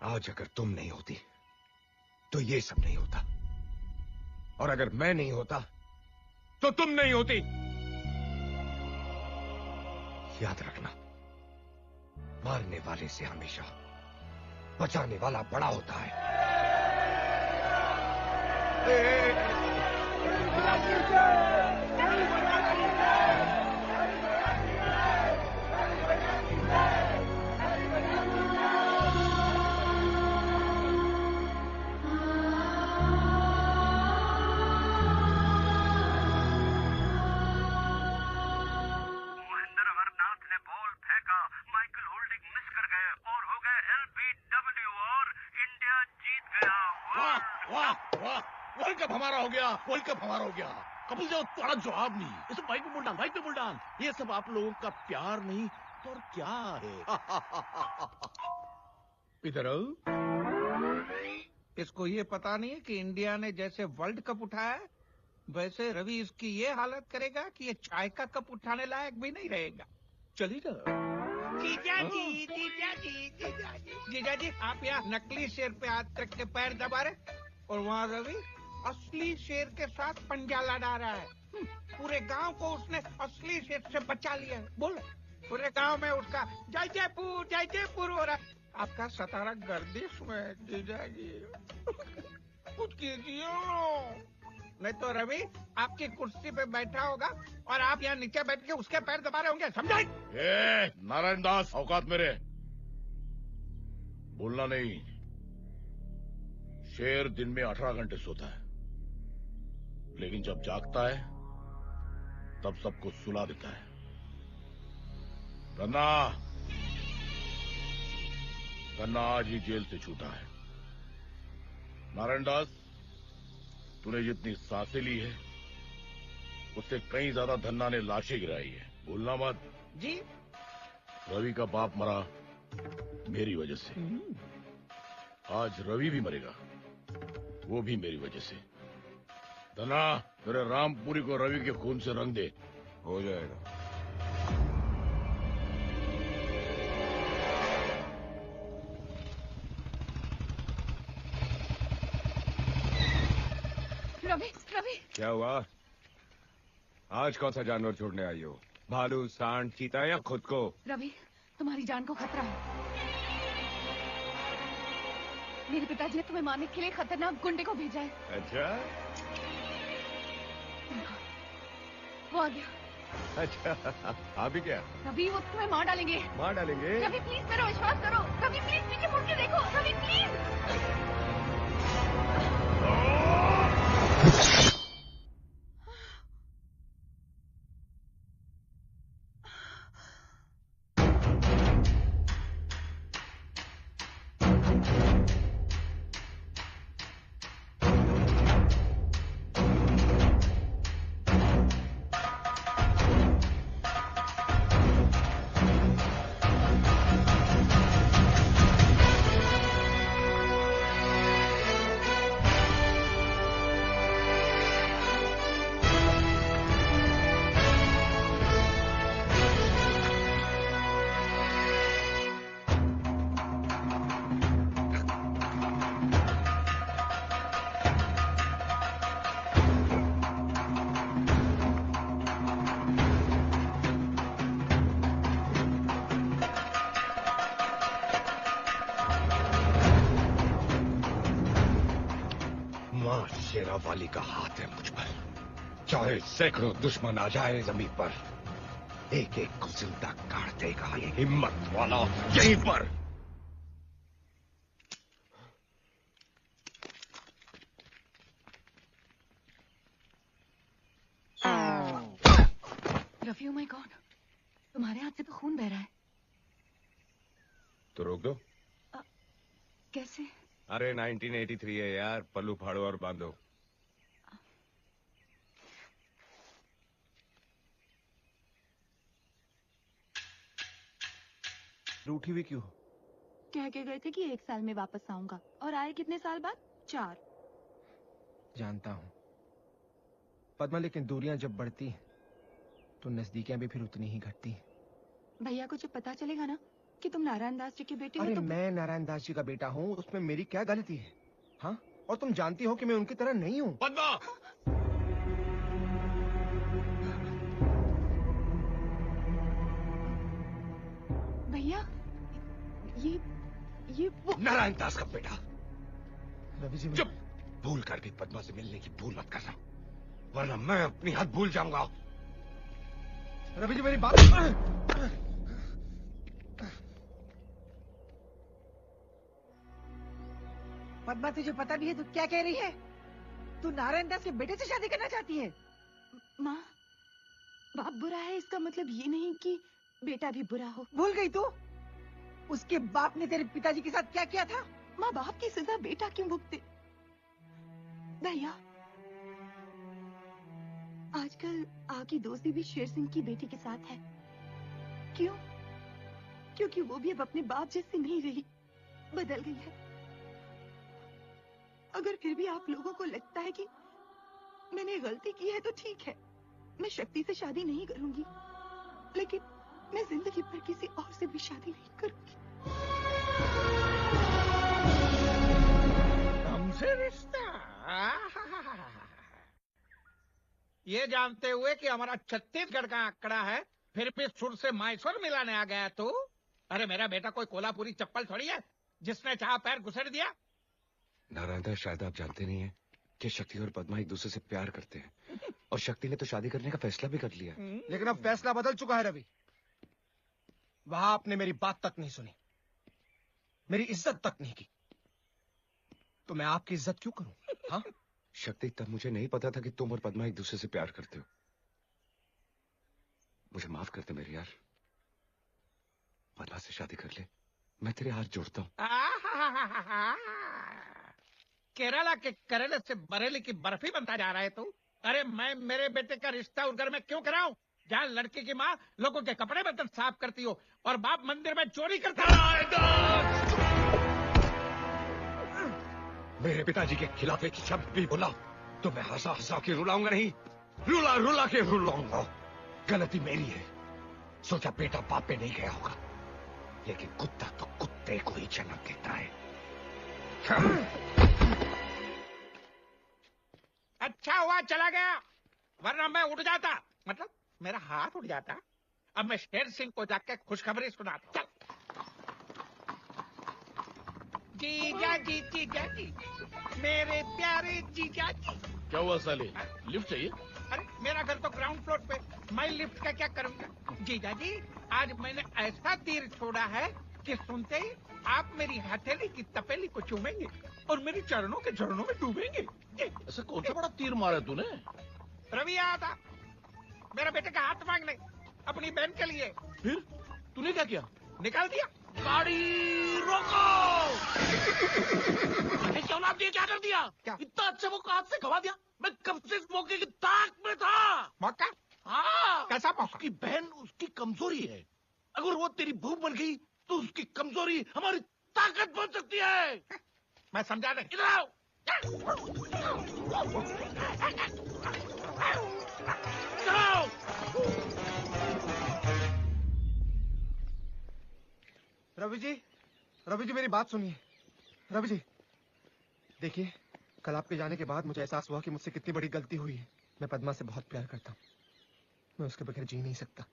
आज अगर तुम नहीं होती तो ये सब नहीं होता, और अगर मैं नहीं होता तो तुम नहीं होती। याद रखना, मारने वाले से हमेशा बचाने वाला बड़ा होता है। वर्ल्ड कप हमारा हो गया। कपिल देव तुम्हारा जवाब नहीं। ये सब माइक पे बोल डाल। ये सब आप लोगों का प्यार नहीं तो और क्या है? इधर आओ। इसको ये पता नहीं है कि इंडिया ने जैसे वर्ल्ड कप उठाया है, वैसे रवि इसकी ये हालत करेगा कि ये चाय का कप उठाने लायक भी नहीं रहेगा। चलेगा? जीजा जी, आप यहाँ नकली शेर पे हाथ रख के पैर दबा रहे, और वहाँ रवि असली शेर के साथ पंजा लड़ा रहा है। पूरे गांव को उसने असली शेर से बचा लिया है। बोलो, पूरे गांव में उसका जय जयपुर हो रहा है। आपका सतारा गर्दिश में जीजा जी। कुछ कीजिए, नहीं तो रवि आपकी कुर्सी पे बैठा होगा और आप यहाँ नीचे बैठ के उसके पैर दबा रहे होंगे। समझे? नारायण दास, औकात मेरे। बोलना नहीं। शेर दिन में 18 घंटे सोता है, लेकिन जब जागता है तब सबको सुला देता है। गन्ना आज ही जेल से छूटा है। नारायण दास, तूने जितनी सांसें ली है उससे कहीं ज्यादा धन्ना ने लाशें गिराई है। भूलना मत। जी। रवि का बाप मरा मेरी वजह से। आज रवि भी मरेगा, वो भी मेरी वजह से। धना, तेरे रामपुरी को रवि के खून से रंग दे। हो जाएगा। रवि, क्या हुआ? आज कौन सा जानवर छोड़ने आई हो? भालू, सांड, चीता या खुद को? रवि, तुम्हारी जान को खतरा है। मेरे पिताजी ने तुम्हें मारने के लिए खतरनाक गुंडे को भेजा है। अच्छा? वो आ गया। अच्छा, अभी क्या? रवि, वो तुम्हें मार डालेंगे। मार डालेंगे? रवि प्लीज मेरा विश्वास करो। रवि प्लीज पीछे मुड़ के देखो। रवि प्लीज। शेरावाली का हाथ है मुझ पर। चाहे सैकड़ों दुश्मन आ जाए जमीन पर, एक एक को जिंदा काट देगा ये हिम्मत वाला यहीं पर। रफी, ओ माय गॉड, तुम्हारे हाथ से तो खून बह रहा है। तो रोक दो। कैसे? अरे 1983 है यार, पल्लू फाड़ो और बांधो। रूठी हुई क्यों? कह के गए थे कि 1 साल में वापस आऊंगा, और आए कितने साल बाद? 4। जानता हूँ पद्मा, लेकिन दूरियां जब बढ़ती हैं तो नजदीकियां भी फिर उतनी ही घटती हैं। भैया को जब पता चलेगा ना कि तुम नारायण दास जी के बेटे हो अरे तो मैं नारायण दास जी का बेटा हूँ, उसमें मेरी क्या गलती है? हाँ, और तुम जानती हो कि मैं उनकी तरह नहीं हूँ। पद्मा! भैया, ये वो नारायण दास का बेटा। रवि जी, चुप! भूल कर भी पद्मा से मिलने की भूल मत करना, वरना मैं अपनी हद भूल जाऊंगा। रवि जी मेरी बात। पद्मा, तुझे पता नहीं है तू क्या कह रही है? तू नारायण दास के बेटे से शादी करना चाहती है? माँ, बाप बुरा है इसका मतलब ये नहीं कि बेटा भी बुरा हो। भूल गई तू? उसके बाप ने तेरे पिताजी के साथ क्या किया था? माँ, बाप की सजा बेटा क्यों भुगते? भैया, आजकल आपकी दोस्ती भी शेर सिंह की बेटी के साथ है। क्यों? क्योंकि वो भी अब अपने बाप जैसी नहीं रही, बदल गई है। अगर फिर भी आप लोगों को लगता है कि मैंने गलती की है तो ठीक है, मैं शक्ति से शादी नहीं करूंगी, लेकिन मैं जिंदगी भर किसी और से भी शादी नहीं करूंगी। हमसे रिश्ता? ये जानते हुए कि हमारा छत्तीसगढ़ का आंकड़ा है, फिर भी सुर से मैसूर मिलाने आ गया तू? अरे मेरा बेटा कोई कोल्हापुरी चप्पल थोड़ी है जिसने चाह पैर घुसेड़ दिया। नारायण दास, शायद आप जानते नहीं हैं कि शक्ति और पद्मा एक दूसरे से प्यार करते हैं, और शक्ति ने तो शादी करने का फैसला भी कर लिया। लेकिन अब फैसला बदल चुका है रवि। वहां आपने मेरी बात तक नहीं सुनी, मेरी इज्जत तक नहीं की, तो मैं आपकी इज्जत क्यों करूं? हाँ? शक्ति, तब मुझे नहीं पता था कि तुम और पद्मा एक दूसरे से प्यार करते हो। मुझे माफ कर दे मेरे यार, पद्मा से शादी कर ले, मैं तेरे हाथ जोड़ता हूँ। केरला के करेले से बरेली की बर्फी बनता जा रहा है तू? अरे मैं मेरे बेटे का रिश्ता उस घर में क्यों कराऊं जहाँ लड़के की माँ लोगों के कपड़े बर्तन साफ करती हो और बाप मंदिर में चोरी करता है। मेरे पिताजी के खिलाफ एक शब्द भी बोला तो मैं हंसा हंसा के रुलाऊंगा नहीं, रुला रुला के रुलाऊंगा। गलती मेरी है, सोचा बेटा बाप पे नहीं गया होगा, लेकिन कुत्ता तो कुत्ते को ही जन्म देता है। अच्छा हुआ चला गया, वरना मैं उठ जाता, मतलब मेरा हाथ उठ जाता। अब मैं शेर सिंह को जाके खुशखबरी सुनाता। चल। जीजा जी, जीजा जी, मेरे प्यारे जीजा जी। क्या हुआ साले, लिफ्ट चाहिए? अरे मेरा घर तो ग्राउंड फ्लोर पे, मैं लिफ्ट का क्या करूंगा? जीजा जी, आज मैंने ऐसा तीर छोड़ा है कि सुनते ही आप मेरी हथेली की तपेली को चूमेंगे और मेरे चरणों के झरनों में डूबेंगे। ऐसा कौन सा बड़ा तीर मारा तूने? रवि आया था मेरे बेटे का हाथ मांगने अपनी बहन के लिए। फिर तूने क्या किया? निकाल दिया। गाड़ी रोको! ऐसे औलाद दिए क्या कर दिया? क्या? इतना अच्छा मौका हाथ से गवा दिया। मैं कब से इस मौके की ताक में था। मौका? हाँ, कैसा मौका? उसकी बहन उसकी कमजोरी है, अगर वो तेरी बहू बन गई तो उसकी कमजोरी हमारी ताकत बन सकती है। मैं समझा नहीं। इधर आओ। रवि जी मेरी बात सुनिए। रवि जी देखिए, कल आपके जाने के बाद मुझे एहसास हुआ कि मुझसे कितनी बड़ी गलती हुई है। मैं पद्मा से बहुत प्यार करता हूँ, मैं उसके बगैर जी नहीं सकता।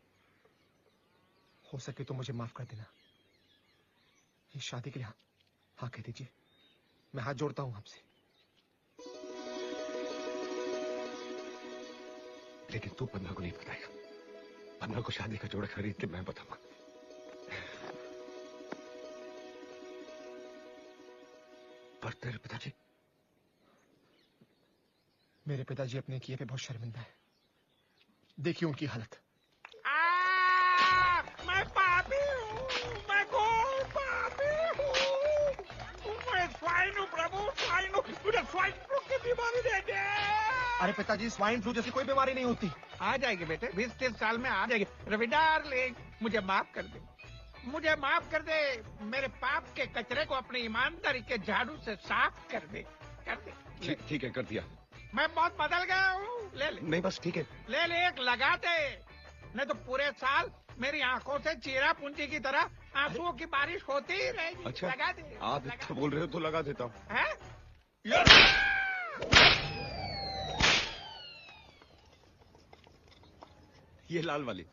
हो सके तो मुझे माफ कर देना। इस शादी के लिए हाँ कह दीजिए, मैं हाथ जोड़ता हूँ आपसे। लेकिन तू पन्ना को नहीं बताएगा। पन्ना को शादी का जोड़ा खरीद के मैं बताऊंगा। पर तेरे पिताजी? मेरे पिताजी अपने किए पे बहुत शर्मिंदा है। देखिए उनकी हालत। मैं पापी हूँ, मैं घोर पापी हूँ, मैं स्वाइन हूँ प्रभु, स्वाइन हूँ। मुझे स्वाइन फ्लू की बीमारी दे दे। अरे पिताजी, स्वाइन फ्लू जैसी कोई बीमारी नहीं होती। आ जाएगी बेटे, 20-30 साल में आ जाएगी। रवि डार्लिंग, मुझे माफ कर दे, मुझे माफ कर दे। मेरे पाप के कचरे को अपनी ईमानदारी के झाड़ू से साफ कर दे, कर दे। ठीक है, कर दिया। मैं बहुत बदल गया हूँ। ले ले। नहीं बस ठीक है। ले ले, एक लगा दे, नहीं तो पूरे साल मेरी आंखों से चीरा पूंजी की तरह आंसुओं की बारिश होती ही रहेगी। अच्छा, लगा दे। आप इतना बोल रहे हो तो लगा देता हूँ। हैं? ये लाल वाली।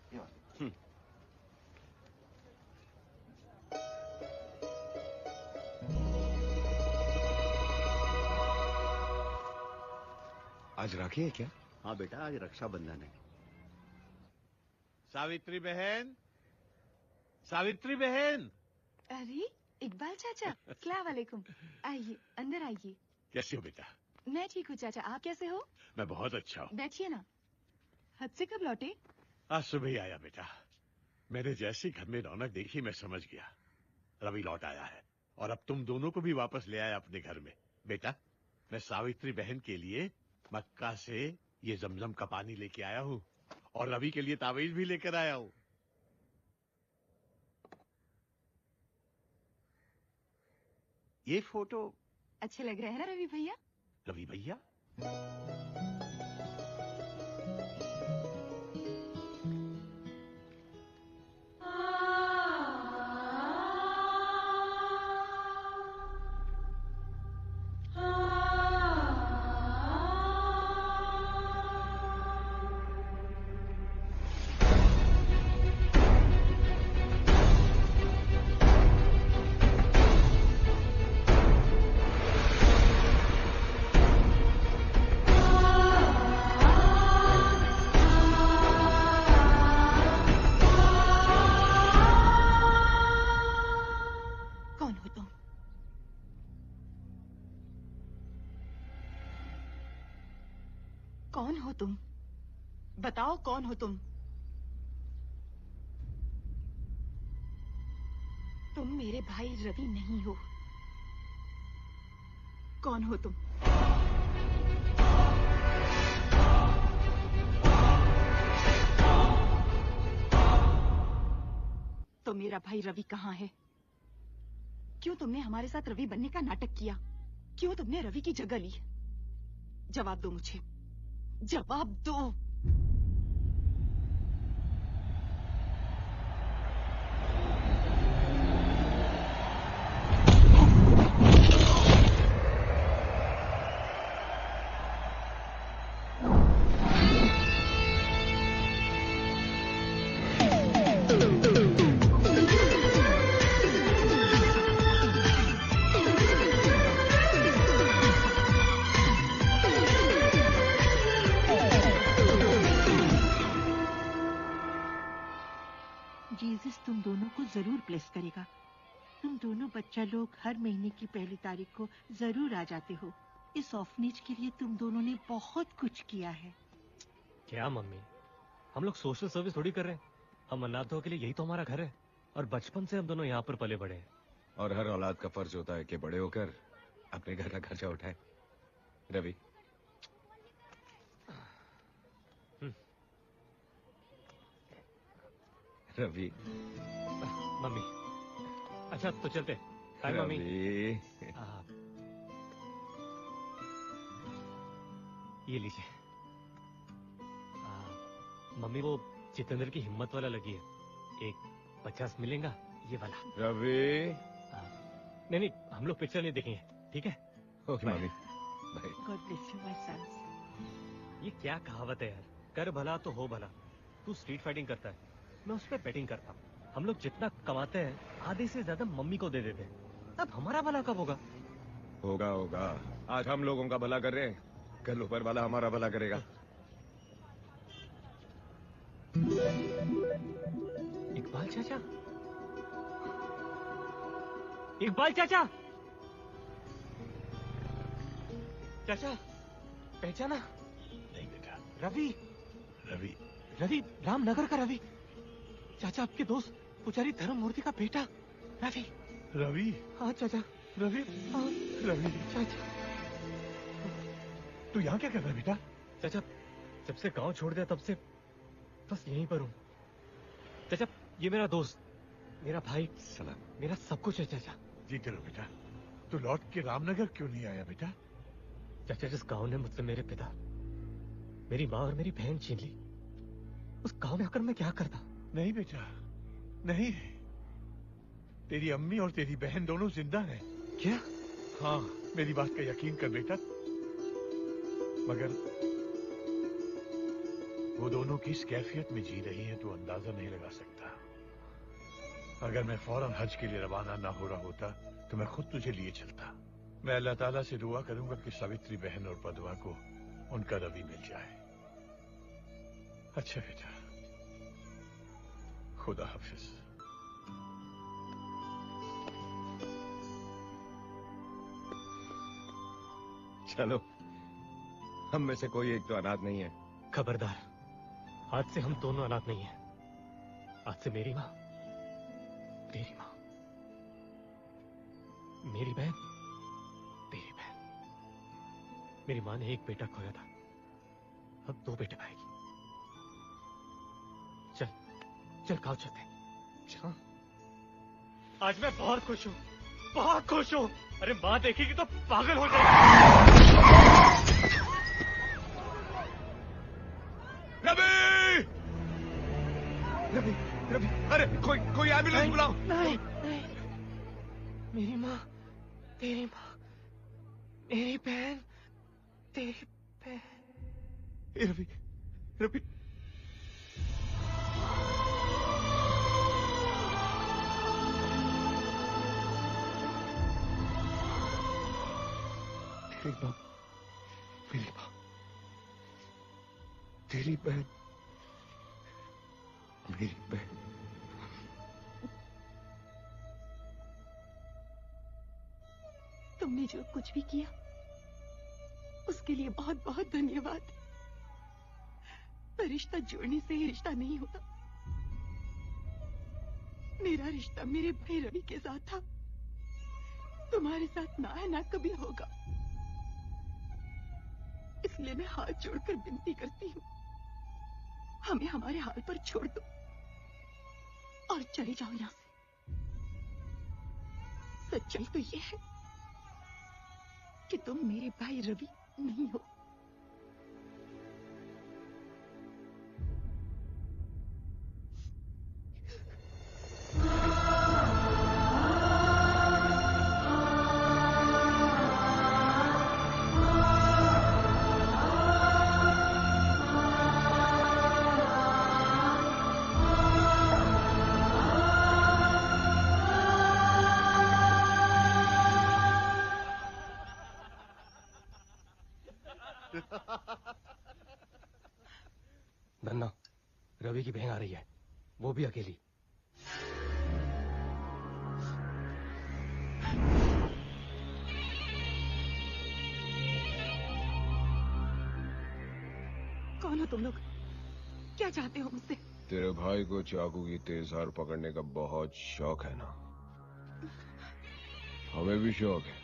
आज राखी है क्या? हाँ बेटा, आज रक्षाबंधन है। सावित्री बहन, सावित्री बहन। अरे इकबाल चाचा, अस्सलाम वालेकुम। आइए, अंदर आइए। कैसे हो बेटा? मैं ठीक हूँ चाचा, आप कैसे हो? मैं बहुत अच्छा हूँ। बैठिए ना। हज से कब लौटे? आज सुबह ही आया बेटा। मैंने जैसे घर में रौनक देखी मैं समझ गया रवि लौट आया है, और अब तुम दोनों को भी वापस ले आया अपने घर में। बेटा, मैं सावित्री बहन के लिए मक्का से ये जमजम का पानी लेके आया हूँ, और रवि के लिए तावीज भी लेकर आया हूँ। ये फोटो अच्छे लग रहे हैं ना रवि भैया? रवि भैया? कौन हो तुम? बताओ कौन हो तुम? तुम मेरे भाई रवि नहीं हो। कौन हो तुम? तो मेरा भाई रवि कहाँ है? क्यों तुमने हमारे साथ रवि बनने का नाटक किया? क्यों तुमने रवि की जगह ली? जवाब दो मुझे, जवाब दो। जीसस तुम दोनों को जरूर ब्लेस करेगा। तुम दोनों बच्चा लोग हर महीने की पहली तारीख को जरूर आ जाते हो। इस ऑर्फनेज के लिए तुम दोनों ने बहुत कुछ किया है। क्या मम्मी, हम लोग सोशल सर्विस थोड़ी कर रहे हैं। हम अनाथों के लिए यही तो हमारा घर है, और बचपन से हम दोनों यहाँ पर पले बड़े हैं। और हर औलाद का फर्ज होता है कि बड़े होकर अपने घर का खर्चा उठाए। रवि, रवि। मम्मी, अच्छा तो चलते। हाय मम्मी। ये लीजिए। मम्मी, वो जितेंद्र की हिम्मत वाला लगी है, एक 50 मिलेगा ये वाला। रवि। नहीं नहीं, हम लोग पिक्चर नहीं देखेंगे, ठीक है? ओके मम्मी, bye. God bless you my sons. ये क्या कहावत है यार, कर भला तो हो भला। तू स्ट्रीट फाइटिंग करता है, मैं उस पर बैटिंग करता हूँ। हम लोग जितना कमाते हैं आधे से ज्यादा मम्मी को दे देते हैं। अब हमारा भला कब होगा? होगा होगा। आज हम लोगों का भला कर रहे हैं, कल ऊपर वाला हमारा भला करेगा। इकबाल चाचा, इकबाल चाचा, चाचा पहचाना? नहीं बेटा। रवि, रवि, रवि रामनगर का रवि। चाचा आपके दोस्त पुजारी धर्ममूर्ति का बेटा रवि। रवि? हाँ चाचा, रवि। हाँ रवि चाचा। तू यहाँ क्या कर रहा है बेटा? चाचा जब से गांव छोड़ दिया तब से बस यहीं पर हूँ। चाचा ये मेरा दोस्त, मेरा भाई, सलाम, मेरा सब कुछ है चाचा। जीते रहो बेटा। तू लौट के रामनगर क्यों नहीं आया बेटा? चाचा जिस गांव ने मुझसे मेरे पिता, मेरी माँ और मेरी बहन छीन ली, उस गांव में आकर मैं क्या करता? नहीं बेटा, नहीं। तेरी अम्मी और तेरी बहन दोनों जिंदा हैं। क्या? हाँ, मेरी बात का यकीन कर बेटा। मगर वो दोनों किस कैफियत में जी रही हैं, तू अंदाजा नहीं लगा सकता। अगर मैं फौरन हज के लिए रवाना ना हो रहा होता तो मैं खुद तुझे लिए चलता। मैं अल्लाह ताला से दुआ करूंगा कि सावित्री बहन और पदवा को उनका रवि मिल जाए। अच्छा बेटा, खुदा हाफिज। चलो, हम में से कोई एक तो अनाथ नहीं है। खबरदार, आज से हम दोनों अनाथ नहीं हैं। आज से मेरी माँ, तेरी माँ, मेरी बहन, तेरी बहन। मेरी माँ ने एक बेटा खोया था, अब 2 बेटे पाएगी। चल चल गाँव चलते हैं। चल। आज मैं बहुत खुश हूँ, बहुत खुश हूँ। अरे माँ देखेगी तो पागल हो जाएगी। रवि! रवि, रवि, अरे कोई एम्बुलेंस बुलाओ। नहीं, नहीं। मेरी माँ, तेरी माँ, मेरी बहन, तेरी बहन। रवि, रवि। तेरी माँ, मेरी माँ, तेरी बहन, मेरी बहन। तुमने जो कुछ भी किया उसके लिए बहुत बहुत धन्यवाद। पर रिश्ता जोड़ने से ही रिश्ता नहीं होता। मेरा रिश्ता मेरे भाई रवि के साथ था, तुम्हारे साथ ना है ना कभी होगा। इसलिए मैं हाथ जोड़कर विनती करती हूँ, हमें हमारे हाल पर छोड़ दो और चले जाओ यहाँ से। सच्चाई तो ये है कि तुम मेरे भाई रवि नहीं हो। नन्ना, रवि की बहन आ रही है, वो भी अकेली। कौन हो तुम लोग? क्या चाहते हो मुझसे? तेरे भाई को चाकू की तेज धार पकड़ने का बहुत शौक है ना? हमें भी शौक है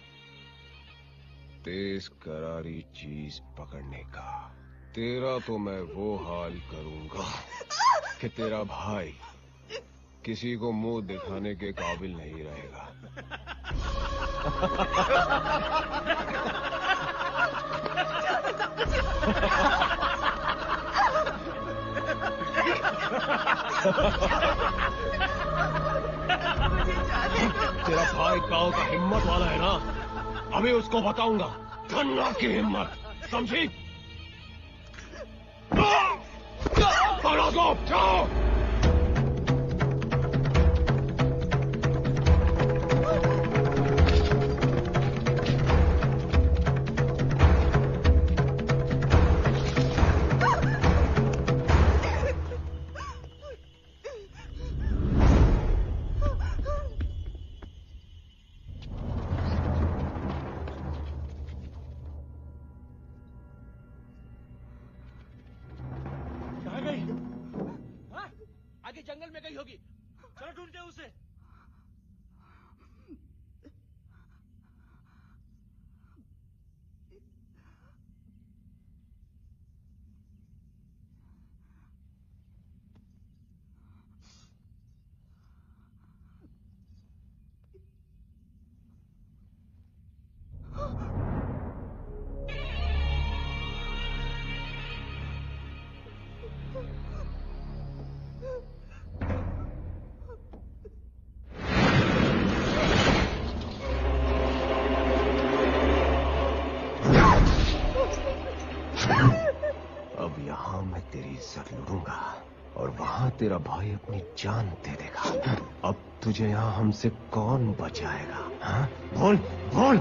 तेज करारी चीज पकड़ने का। तेरा तो मैं वो हाल करूंगा कि तेरा भाई किसी को मुंह दिखाने के काबिल नहीं रहेगा। तेरा भाई गांव का हिम्मत वाला है ना, अभी उसको बताऊंगा धन्ना की हिम्मत, समझी? पकड़ो को, जाओ। गई होगी। चलो ढूंढते हैं उसे। अब यहाँ मैं तेरी इज्जत लूटूंगा और वहाँ तेरा भाई अपनी जान दे देगा। अब तुझे यहाँ हमसे कौन बचाएगा? हाँ? बोल बोल।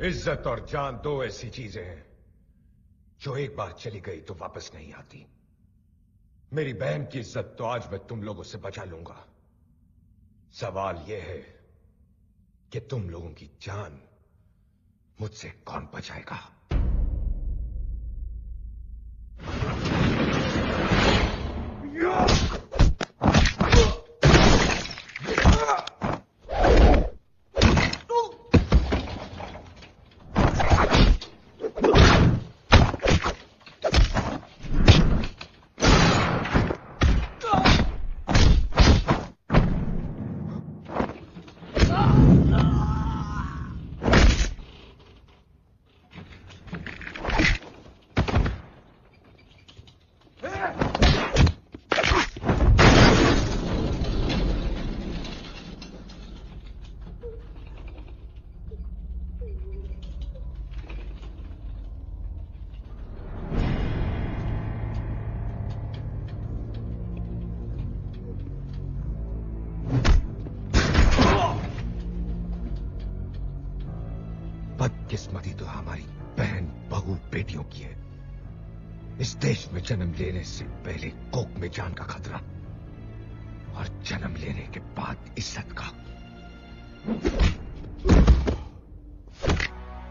इज्जत और जान दो ऐसी चीजें हैं जो एक बार चली गई तो वापस नहीं आती। मेरी बहन की इज्जत तो आज मैं तुम लोगों से बचा लूंगा। सवाल यह है कि तुम लोगों की जान मुझसे कौन बचाएगा? बदकिस्मती तो हमारी बहन बहू बेटियों की है। इस देश में जन्म लेने से पहले कोख में जान का खतरा और जन्म लेने के बाद इज्जत का।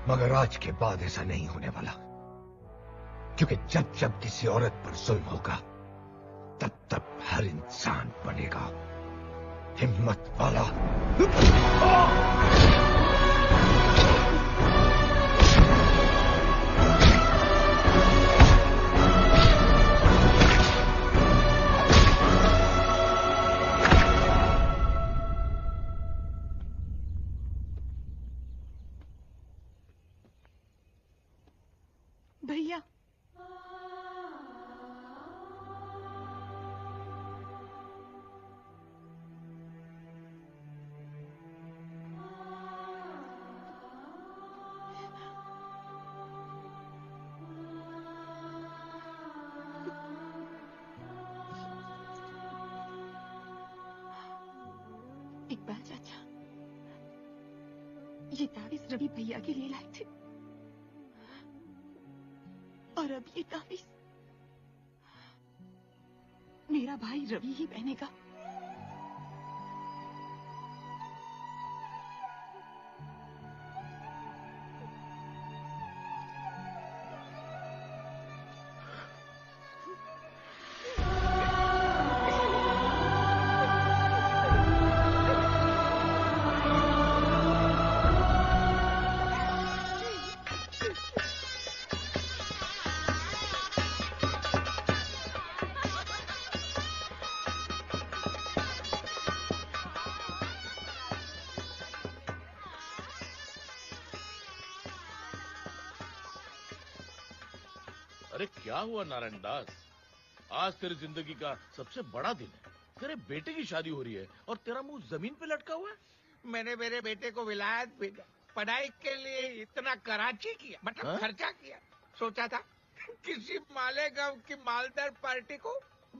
मगर आज के बाद ऐसा नहीं होने वाला, क्योंकि जब जब किसी औरत पर जुल्म होगा तब तब हर इंसान बनेगा हिम्मत वाला। भैया, इकबाल चाचा, ये तावीज रवि भैया के लिए लाए थे और अब ये तावीज मेरा भाई रवि ही पहनेगा। अरे क्या हुआ नारायण दास, आज तेरी जिंदगी का सबसे बड़ा दिन है। तेरे बेटे की शादी हो रही है और तेरा मुंह जमीन पे लटका हुआ है। मैंने मेरे बेटे को विलायत भेजा, पढ़ाई के लिए इतना कराची किया, मतलब खर्चा किया। सोचा था किसी मालेगांव की मालदार पार्टी को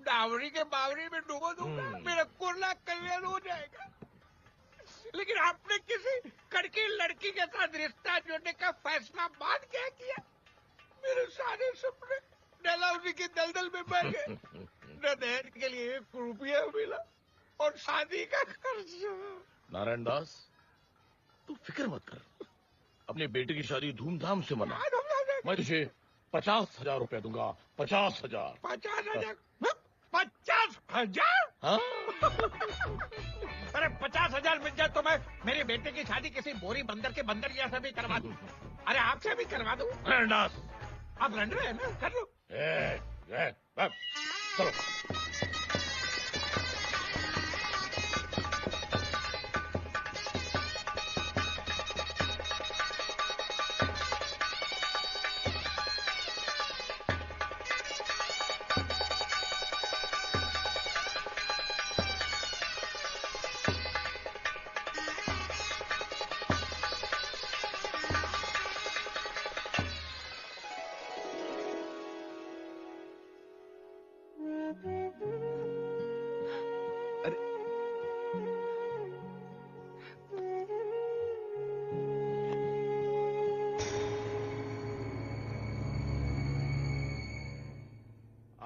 डावरी के बावरी में डुबो दूंगा, मेरा कुर्ला कल्याण हो जाएगा। लेकिन आपने किसी कड़की लड़की के साथ रिश्ता जोड़ने का फैसला बाद क्या किया? मेरे सारे सपने डलहौजी की दलदल में बह गए। न दहेज के लिए 1 रुपया मिला और शादी का खर्चा। नारायण दास, तू फिक्र मत कर, अपने बेटे की शादी धूमधाम से मना। मैं तुझे 50,000 रुपया दूंगा। 50,000। 50,000? 50,000? हाँ? अरे 50,000 मिल जाए तो मैं मेरे बेटे की शादी किसी बोरी बंदर के बंदरिया से भी करवा दूं। अरे आपसे भी करवा दूं। नारायण दास, आप रन रहे हैं ना, कर लो। चलो।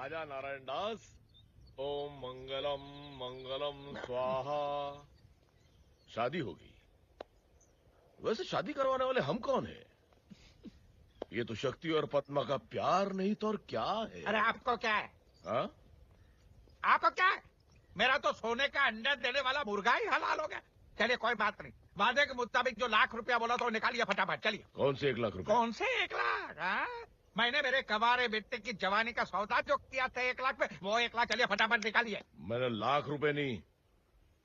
आजा नारायण दास। ओम मंगलम मंगलम स्वाहा। शादी होगी। वैसे शादी करवाने वाले हम कौन है? ये तो शक्ति और पद्मा का प्यार नहीं तो और क्या है? अरे आपको क्या है? हाँ? आपको क्या है? मेरा तो सोने का अंडा देने वाला मुर्गा ही हलाल हो गया। चलिए कोई बात नहीं, वादे के मुताबिक जो 1,00,000 रुपया बोला तो निकालिए फटाफट। चलिए। कौन से 1,00,000 रुपया? कौन से 1,00,000? हाँ? मैंने मेरे कवारे बेटे की जवानी का सौदा जो किया था 1,00,000 पे, वो 1,00,000 चलिए फटाफट निकालिए। मैंने 1,00,000 रुपए नहीं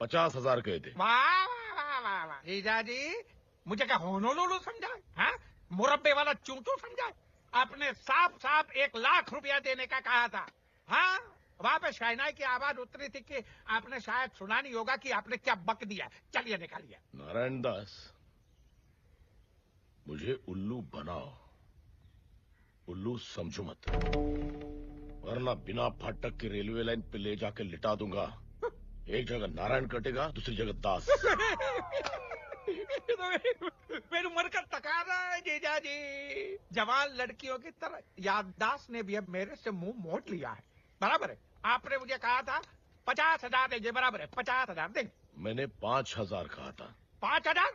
50,000 कहे थे। वाह वाह वाह वाह जीजा जी, मुझे क्या होनोलुलु समझा? हाँ? मुरब्बे वाला चूचू समझा? आपने साफ साफ 1,00,000 रुपया देने का कहा था। हाँ? वहां पे शहनाई की आवाज उतरी थी कि आपने शायद सुना नहीं होगा कि आपने क्या बक दिया। चलिए निकालिए। नारायण दास, मुझे उल्लू बनाओ, उल्लू समझो मत, वरना बिना फाटक के रेलवे लाइन पे ले जाके लिटा दूंगा। एक जगह नारायण कटेगा, दूसरी जगह दास। मेरी उम्र का तकाजा है जीजा जी। जवान लड़कियों की तरह याददाश्त ने भी अब मेरे से मुंह मोड़ लिया है। बराबर है, आपने मुझे कहा था 50,000 देंगे, बराबर है 50,000 देंगे। मैंने 5,000 कहा था। 5,000?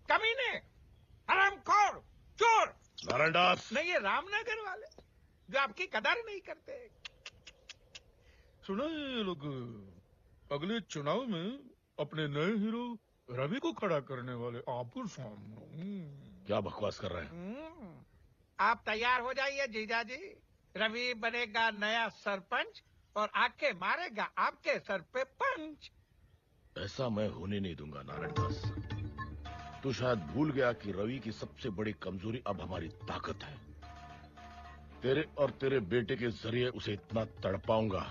कमीने, हरामखोर, चोर। नारायण दास, नहीं, ये रामनगर वाले जो आपकी कदर नहीं करते। सुना ये लोग अगले चुनाव में अपने नए हीरो रवि को खड़ा करने वाले आपको सामने। क्या बकवास कर रहे हैं? आप तैयार हो जाइए जीजा जी। रवि बनेगा नया सरपंच और आके मारेगा आपके सर पे पंच। ऐसा मैं होने नहीं दूंगा नारायण दास। तू शायद भूल गया कि रवि की सबसे बड़ी कमजोरी अब हमारी ताकत है। तेरे और तेरे बेटे के जरिए उसे इतना तड़पाऊंगा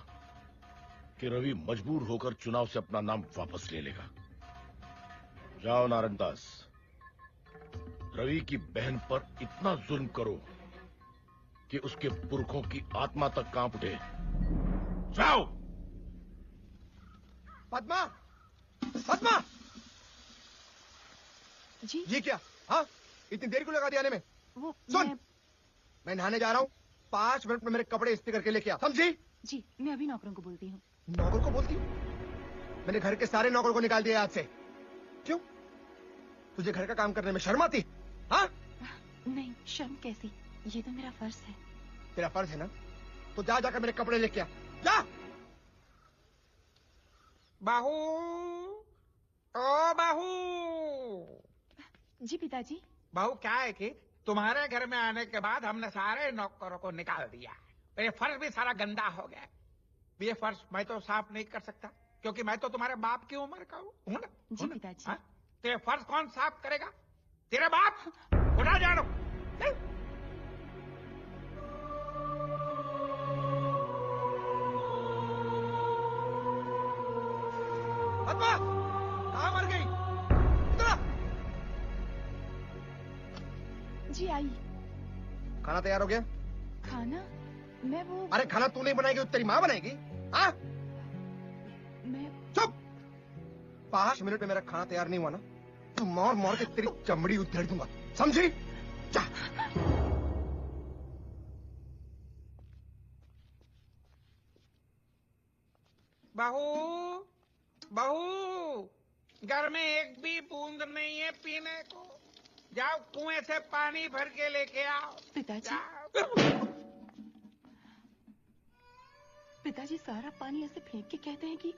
कि रवि मजबूर होकर चुनाव से अपना नाम वापस ले लेगा। जाओ नारायण दास, रवि की बहन पर इतना जुल्म करो कि उसके पुरखों की आत्मा तक कांप उठे। जाओ। पद्मा, पद्मा जी। ये क्या? हाँ, इतनी देर क्यों लगा दी आने में? वो सुन, मैं नहाने जा रहा हूँ, 5 मिनट में मेरे कपड़े इस्त्री करके लेके आ, समझी? जी, मैं अभी नौकरों को बोलती हूँ। नौकर को बोलती? मैंने घर के सारे नौकर को निकाल दिया आज से। क्यों? तुझे घर का काम करने में शर्म आती? हाँ? नहीं, शर्म कैसी, ये तो मेरा फर्ज है। तेरा फर्ज है ना? तो जा जाकर मेरे कपड़े लेके आ, जा। बाहू, ओ बाहू। जी पिताजी। बाहू, क्या है कि तुम्हारे घर में आने के बाद हमने सारे नौकरों को निकाल दिया। ये फर्श भी सारा गंदा हो गया। ये फर्श मैं तो साफ नहीं कर सकता क्योंकि मैं तो तुम्हारे बाप की उम्र का हूँ ना। जी पिताजी। हाँ? तो ये फर्श कौन साफ करेगा? तेरे बाप। उठा जानो। पद्मा, कहाँ मर गई? इधर। जी आई। खाना तैयार हो गया? खाना? मैं वो। अरे खाना तू नहीं बनाएगी तो तेरी माँ बनाएगी? हाँ? मैं। चुप। 5 मिनट में मेरा खाना तैयार नहीं हुआ ना, तू मार मार के तेरी चमड़ी उधेड़ दूंगा, समझी? जा। बहू, बहू, घर में एक भी बूंद नहीं है पीने को। जाओ कुएं से पानी भर के लेके आओ। पिताजी, पिताजी सारा पानी ऐसे फेंक के कहते हैं कि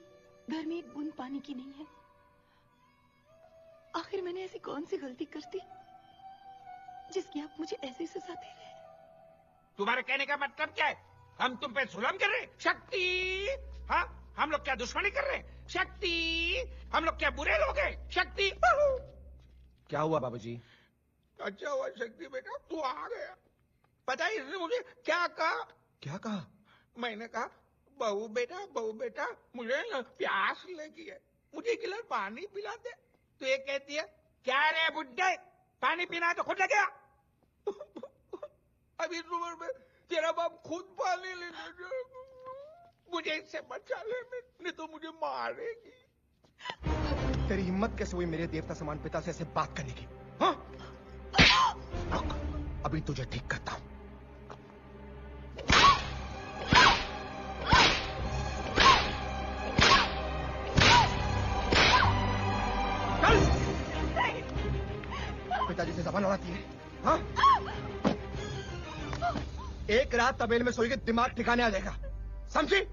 घर में एक बूंद पानी की नहीं है। आखिर मैंने ऐसी कौन सी गलती कर दी जिसकी आप मुझे ऐसी सजा दे रहे हैं? तुम्हारे कहने का मतलब क्या है? हम तुम पे जुल्म कर रहे हैं? शक्ति, हाँ, हम लोग क्या दुश्मनी कर रहे हैं? शक्ति, हम लोग क्या बुरे लोग हैं? शक्ति, क्या हुआ बाबूजी? अच्छा हुआ शक्ति बेटा तू आ गया। पता है इसने मुझे क्या कहा? क्या कहा? मैंने कहा बहू बेटा मुझे ना प्यास लगी है, मुझे एक गिलास पानी पिला दे। तो ये कहती है क्या रे बुड्ढे, पानी पीना है तो खुद लगे। अभी इस उम्र में तेरा बाप खुद पानी लेने जाए, मुझे इससे बचा ले, नहीं तो मुझे मारेगी। तेरी हिम्मत कैसे हुई मेरे देवता समान पिता से ऐसे बात करने की? हाँ? अभी तुझे ठीक करता हूं। पिताजी से जबान लड़ाती है, हाँ? एक रात तबेले में सोएगी, दिमाग ठिकाने आ जाएगा, समझी?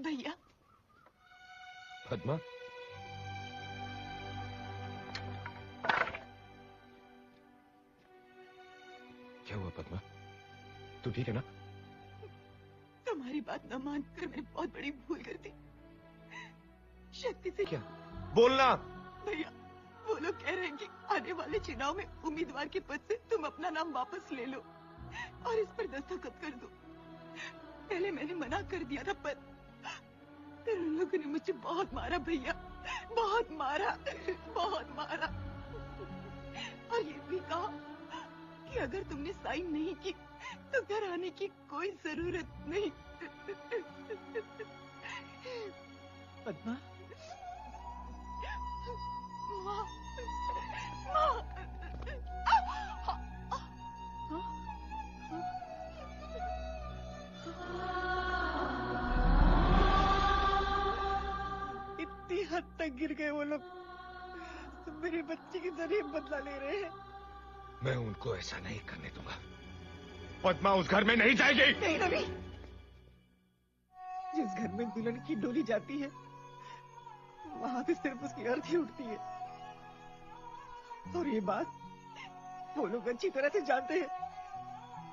भैया। पद्मा, क्या हुआ पद्मा? तू ठीक है ना? तुम्हारी बात न मानकर मैंने बहुत बड़ी भूल कर दी। शक्ति से क्या बोलना? भैया, वो लोग कह रहे हैं कि आने वाले चुनाव में उम्मीदवार के पद से तुम अपना नाम वापस ले लो और इस पर दस्तखत कर दो। पहले मैंने मना कर दिया था, पर फिर उन लोगों ने मुझे बहुत मारा भैया, बहुत मारा, बहुत मारा। और ये भी कहा कि अगर तुमने साइन नहीं की तो घर आने की कोई जरूरत नहीं। पद्मा, माँ, माँ, इतनी हद तक गिर गए वो लोग, मेरी बच्ची की जरिए बदला ले रहे हैं। मैं उनको ऐसा नहीं करने दूंगा। पद्मा उस घर में नहीं जाएगी। नहीं रवि, जिस घर में दुल्हन की डोली जाती है वहां से सिर्फ उसकी अर्थी उठती है, और ये बात वो लोग अच्छी तरह से जानते हैं,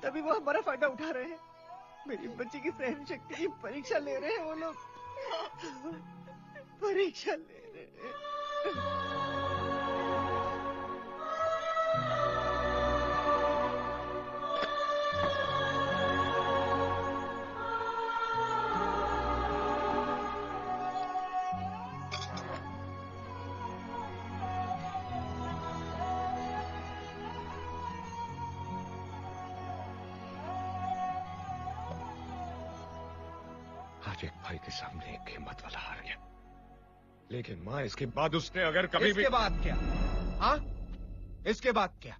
तभी वो हमारा फायदा उठा रहे हैं। मेरी बच्ची की सहन शक्ति की परीक्षा ले रहे हैं वो लोग, परीक्षा ले रहे हैं। आज एक भाई के सामने एक हिम्मत वाला हार गया, लेकिन माँ इसके बाद उसने अगर कभी भी... इसके बाद क्या? हाँ, इसके बाद क्या?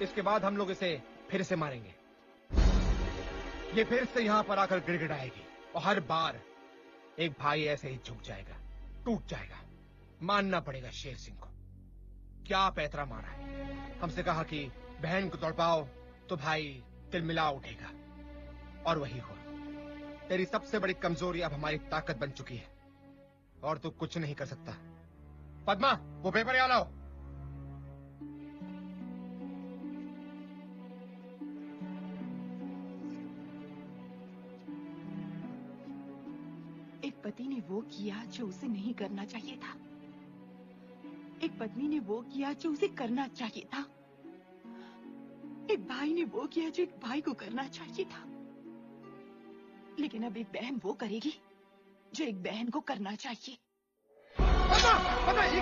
इसके बाद हम लोग इसे फिर से मारेंगे। ये फिर से यहाँ पर आकर गिड़गिड़ाएगी और हर बार एक भाई ऐसे ही झुक जाएगा, टूट जाएगा। मानना पड़ेगा शेर सिंह को। क्या पैतरा मारा है। हमसे कहा कि बहन को तड़पाओ तो भाई तिलमिला उठेगा, और वही हुआ। तेरी सबसे बड़ी कमजोरी अब हमारी ताकत बन चुकी है और तू कुछ नहीं कर सकता। पद्मा, वो पेपर यहाँ लाओ। एक पति ने वो किया जो उसे नहीं करना चाहिए था, एक पत्नी ने वो किया जो उसे करना चाहिए था, एक भाई ने वो किया जो एक भाई को करना चाहिए था, लेकिन अब एक बहन वो करेगी जो एक बहन को करना चाहिए। पद्मा, ये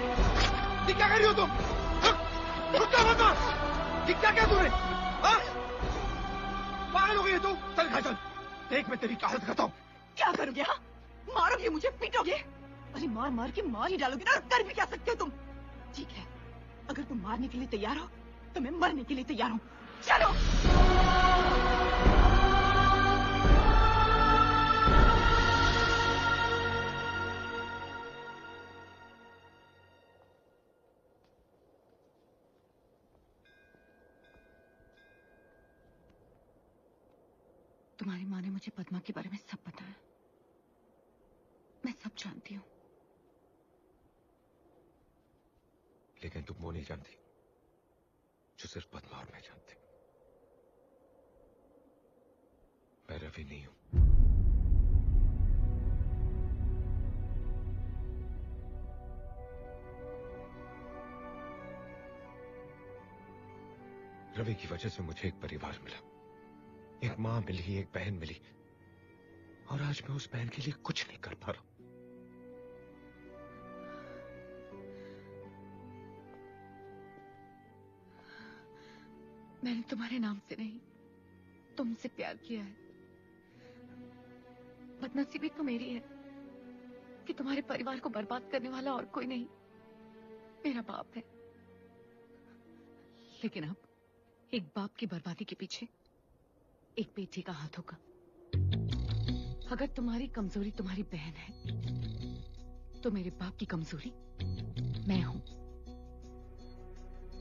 क्या कर रही हो तुम? रुक जा पद्मा, ये क्या किया तूने? पागल हो गई है तू? चल घर चल, देख मैं तेरी क्या हालत करता हूँ। क्या करोगे? हाँ, मारोगे मुझे, पीटोगे? अरे मार मार के मार ही डालोगे ना, कर भी क्या सकते हो तुम? ठीक है, अगर तुम मारने के लिए तैयार हो तो मैं मरने के लिए तैयार हूँ। चलो। तुम्हारी माँ ने मुझे पद्मा के बारे में सब बताया। मैं सब जानती हूँ। लेकिन तुम वो नहीं जानती जो सिर्फ पद्मा और मैं जानते। मैं रवि नहीं हूं। रवि की वजह से मुझे एक परिवार मिला, एक मां मिली, एक बहन मिली, और आज मैं उस बहन के लिए कुछ नहीं कर पा रहा। मैंने तुम्हारे नाम से नहीं, तुमसे प्यार किया है। बदनसीबी तो मेरी है कि तुम्हारे परिवार को बर्बाद करने वाला और कोई नहीं, मेरा बाप है। लेकिन अब एक बाप की बर्बादी के पीछे एक बेटी का हाथ होगा। अगर तुम्हारी कमजोरी तुम्हारी बहन है तो मेरे बाप की कमजोरी मैं हूं।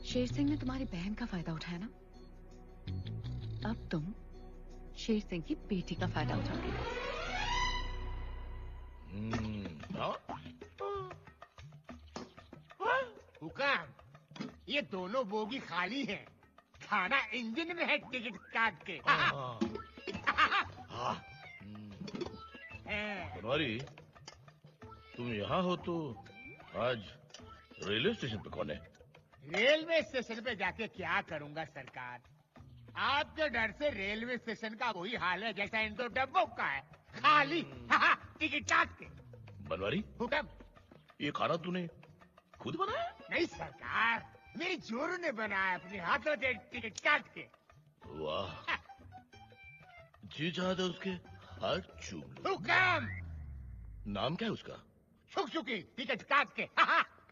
शेर सिंह ने तुम्हारी बहन का फायदा उठाया ना, अब तुम शेर सिंह की बेटी का फायदा उठाओगे। हुक्म, ये दोनों बोगी खाली हैं। खाना इंजन में है, टिकट काट के। बनवारी, तुम यहाँ हो तो आज रेलवे स्टेशन पे कौन है? रेलवे स्टेशन पे जाके क्या करूंगा सरकार? आपके डर से रेलवे स्टेशन का वही हाल है जैसा इन दो डब्बों का है, खाली। टिकट काट के। बनवारी, हुक्म, ये खाना तूने खुद बनाया? नहीं सरकार, मेरी जोरू ने बनाया अपने हाथों से, टिकट काट के। वाह, जी चाहता उसके हाथ चूम लो। हुक्म। नाम क्या है उसका? छुकी, टिकट काट के।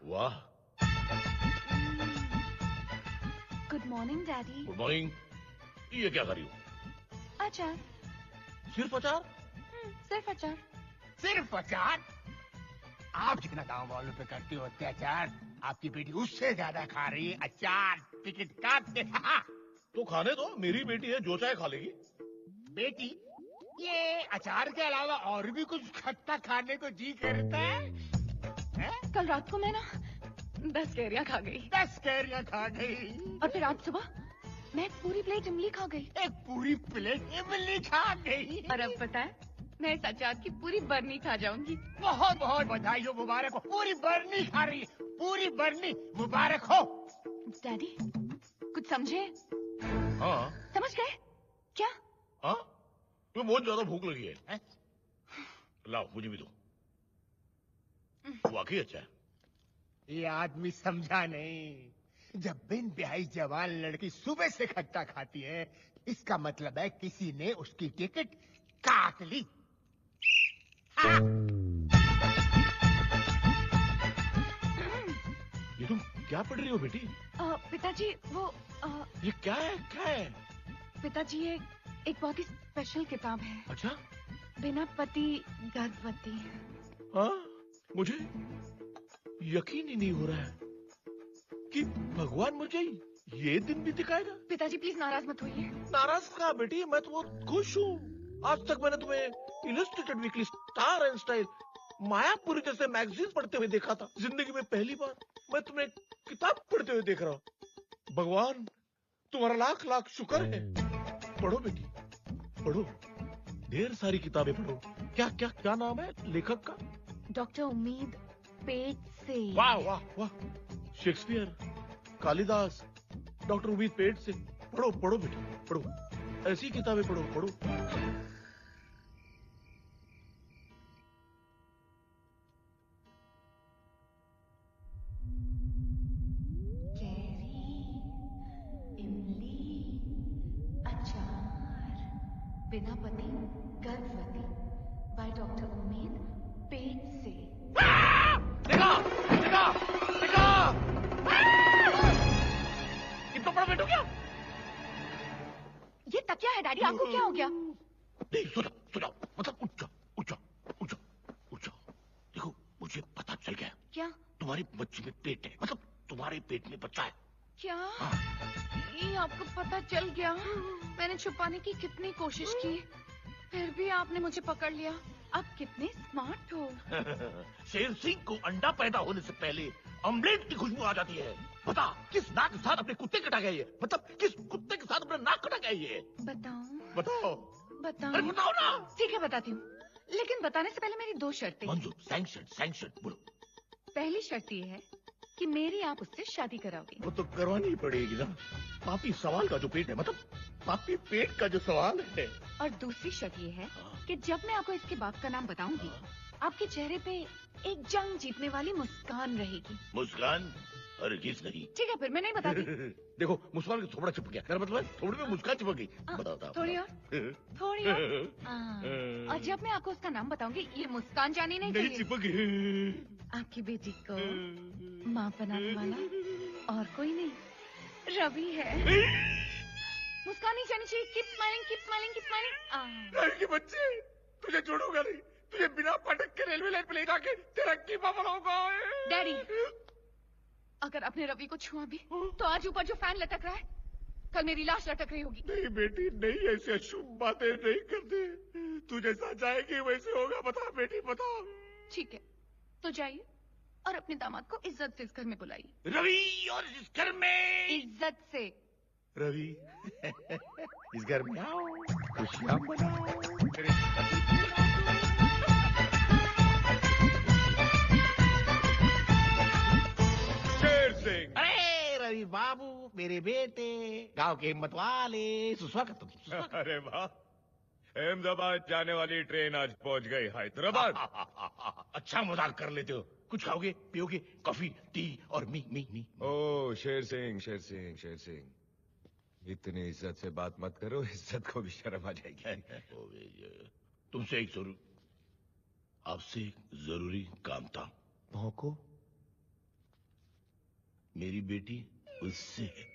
वाह। Good morning daddy. Good morning. ये क्या कर रही हो? अचार। सिर्फ अचार? सिर्फ अचार। सिर्फ अचार? आप जितना गांव वालों पे करती हो अत्याचार, आपकी बेटी उससे ज्यादा खा रही है अचार। टिकट काट के। तो खाने दो, मेरी बेटी है, जो चाहे खा लेगी। बेटी, ये अचार के अलावा और भी कुछ खट्टा खाने को जी करता है? कल रात को मैं ना 10 कैरियां खा गई। 10 कैरियां खा गई? और फिर आज सुबह मैं एक पूरी प्लेट इमली खा गई। एक पूरी प्लेट इमली खा गई? और अब पता है, मैं इस अचार की पूरी बरनी खा जाऊंगी। बहुत बहुत बधाई हो, मुबारक हो। पूरी बरनी खा रही है, पूरी बरनी, मुबारक हो। डैडी, कुछ समझे? हाँ। समझ गए क्या? हाँ, तुम्हें बहुत ज्यादा भूख लगी है? लाओ, मुझे भी दो। वाकई अच्छा है। ये आदमी समझा नहीं। जब बिन ब्याही जवान लड़की सुबह से खट्टा खाती है, इसका मतलब है किसी ने उसकी टिकट काट ली। ये तुम क्या पढ़ रही हो बेटी? पिताजी वो ये क्या है, क्या है? पिताजी ये एक बहुत ही स्पेशल किताब है। अच्छा? बिना पति गर्भवती। हाँ, मुझे यकीन ही नहीं हो रहा है कि भगवान मुझे ये दिन भी दिखाएगा। पिताजी प्लीज नाराज मत होइए। नाराज कहाँ बेटी, मैं तो बहुत खुश हूँ। आज तक मैंने तुम्हें illustrated weekly, star and style, Mayapuri जैसे मैगजीन पढ़ते हुए देखा था। जिंदगी में पहली बार मैं तुम्हें किताब पढ़ते हुए देख रहा हूँ। भगवान तुम्हारा लाख लाख शुक्र है। पढ़ो बेटी, पढ़ो, ढेर सारी किताबें पढ़ो। क्या क्या क्या नाम है लेखक का? डॉक्टर उम्मीद पेट से। वाह वाह वाह, शेक्सपियर, कालिदास, डॉक्टर उम्मीद पेट से। पढ़ो पढ़ो बेटी, पढ़ो, ऐसी किताबें पढ़ो, पढ़ो। बिना पति गर्भवती बाय डॉक्टर उम्मीद, पेट से। देखा देखा देखा, इतना बड़ा पेट हो गया। ये तकिया है डैडी, आपको क्या हो गया? नहीं, सुनो मतलब उठ जाओ। देखो मुझे पता चल गया। क्या? तुम्हारी बच्ची में पेट है, मतलब तुम्हारे पेट में बच्चा है। क्या? ये आपको पता चल गया? मैंने छुपाने की कितनी कोशिश की, फिर भी आपने मुझे पकड़ लिया। आप कितने स्मार्ट हो। शेर सिंह को अंडा पैदा होने से पहले ऑमलेट की खुशबू आ जाती है। बता किस नाक के साथ अपने कुत्ते कटा गया ये, मतलब किस कुत्ते के साथ अपना नाक कटा गया ये? बताओ। अरे बताओ ना। ठीक है बताती हूँ, लेकिन बताने से पहले मेरी 2 शर्तें। मंजूर, सैंक्शन बोलो। पहली शर्त ये है कि मेरी आप उससे शादी कराओगे। वो तो करवानी ही पड़ेगी ना, पापी सवाल का जो पेट है, मतलब पापी पेट का जो सवाल है। और दूसरी शर्त ये है कि जब मैं आपको इसके बाप का नाम बताऊंगी, आपके चेहरे पे एक जंग जीतने वाली मुस्कान रहेगी। मुस्कान? अरे किस नहीं। ठीक है फिर मैं नहीं बताती। देखो मुस्कान का थोड़ा चिपक गया, क्या मतलब है? थोड़ी में मुस्कान चिपक गई। बताओ। थोड़ी और और जब मैं आपको उसका नाम बताऊंगी, ये मुस्कान जानी नहीं चाहिए। चिपक गई। आपकी बेटी को माँ बनाने वाला और कोई नहीं, रवि है। मुस्कान नहीं जानी चाहिए। Keep smiling, keep smiling, keep smiling. Ravi की बच्ची, तुझे छोड़ूंगा नहीं, तुझे बिना पटक के रेलवे लाइन पे ले जाके तेरा कीमा बनाऊंगा। डैडी, अगर आपने रवि को छुआ भी तो आज ऊपर जो फैन लटक रहा है, कल मेरी लाश लटक रही होगी। नहीं बेटी नहीं, ऐसी अशुभ बातें नहीं करते। तू जैसा चाहेगी वैसे होगा। बता बेटी बता। ठीक है तो जाइए और अपने दामाद को इज्जत से इस घर में बुलाइए। रवि, और इस घर में इज्जत से। रवि इस घर में आओ, खुशियां मनाओ। शेर सिंह। अरे रवि बाबू, मेरे बेटे, गांव के हिम्मत वाले, सुस्वागत तुम। अरे वाह, अहमदाबाद जाने वाली ट्रेन आज पहुंच गई हैदराबाद। अच्छा मजाक कर लेते हो। कुछ खाओगे पियोगे? कॉफी, टी और मी। ओ शेर सिंह, इतनी इज्जत से बात मत करो, इज्जत को भी शर्म आ जाएगी। तुमसे आपसे एक जरूरी काम था। भौंको। मेरी बेटी उससे है।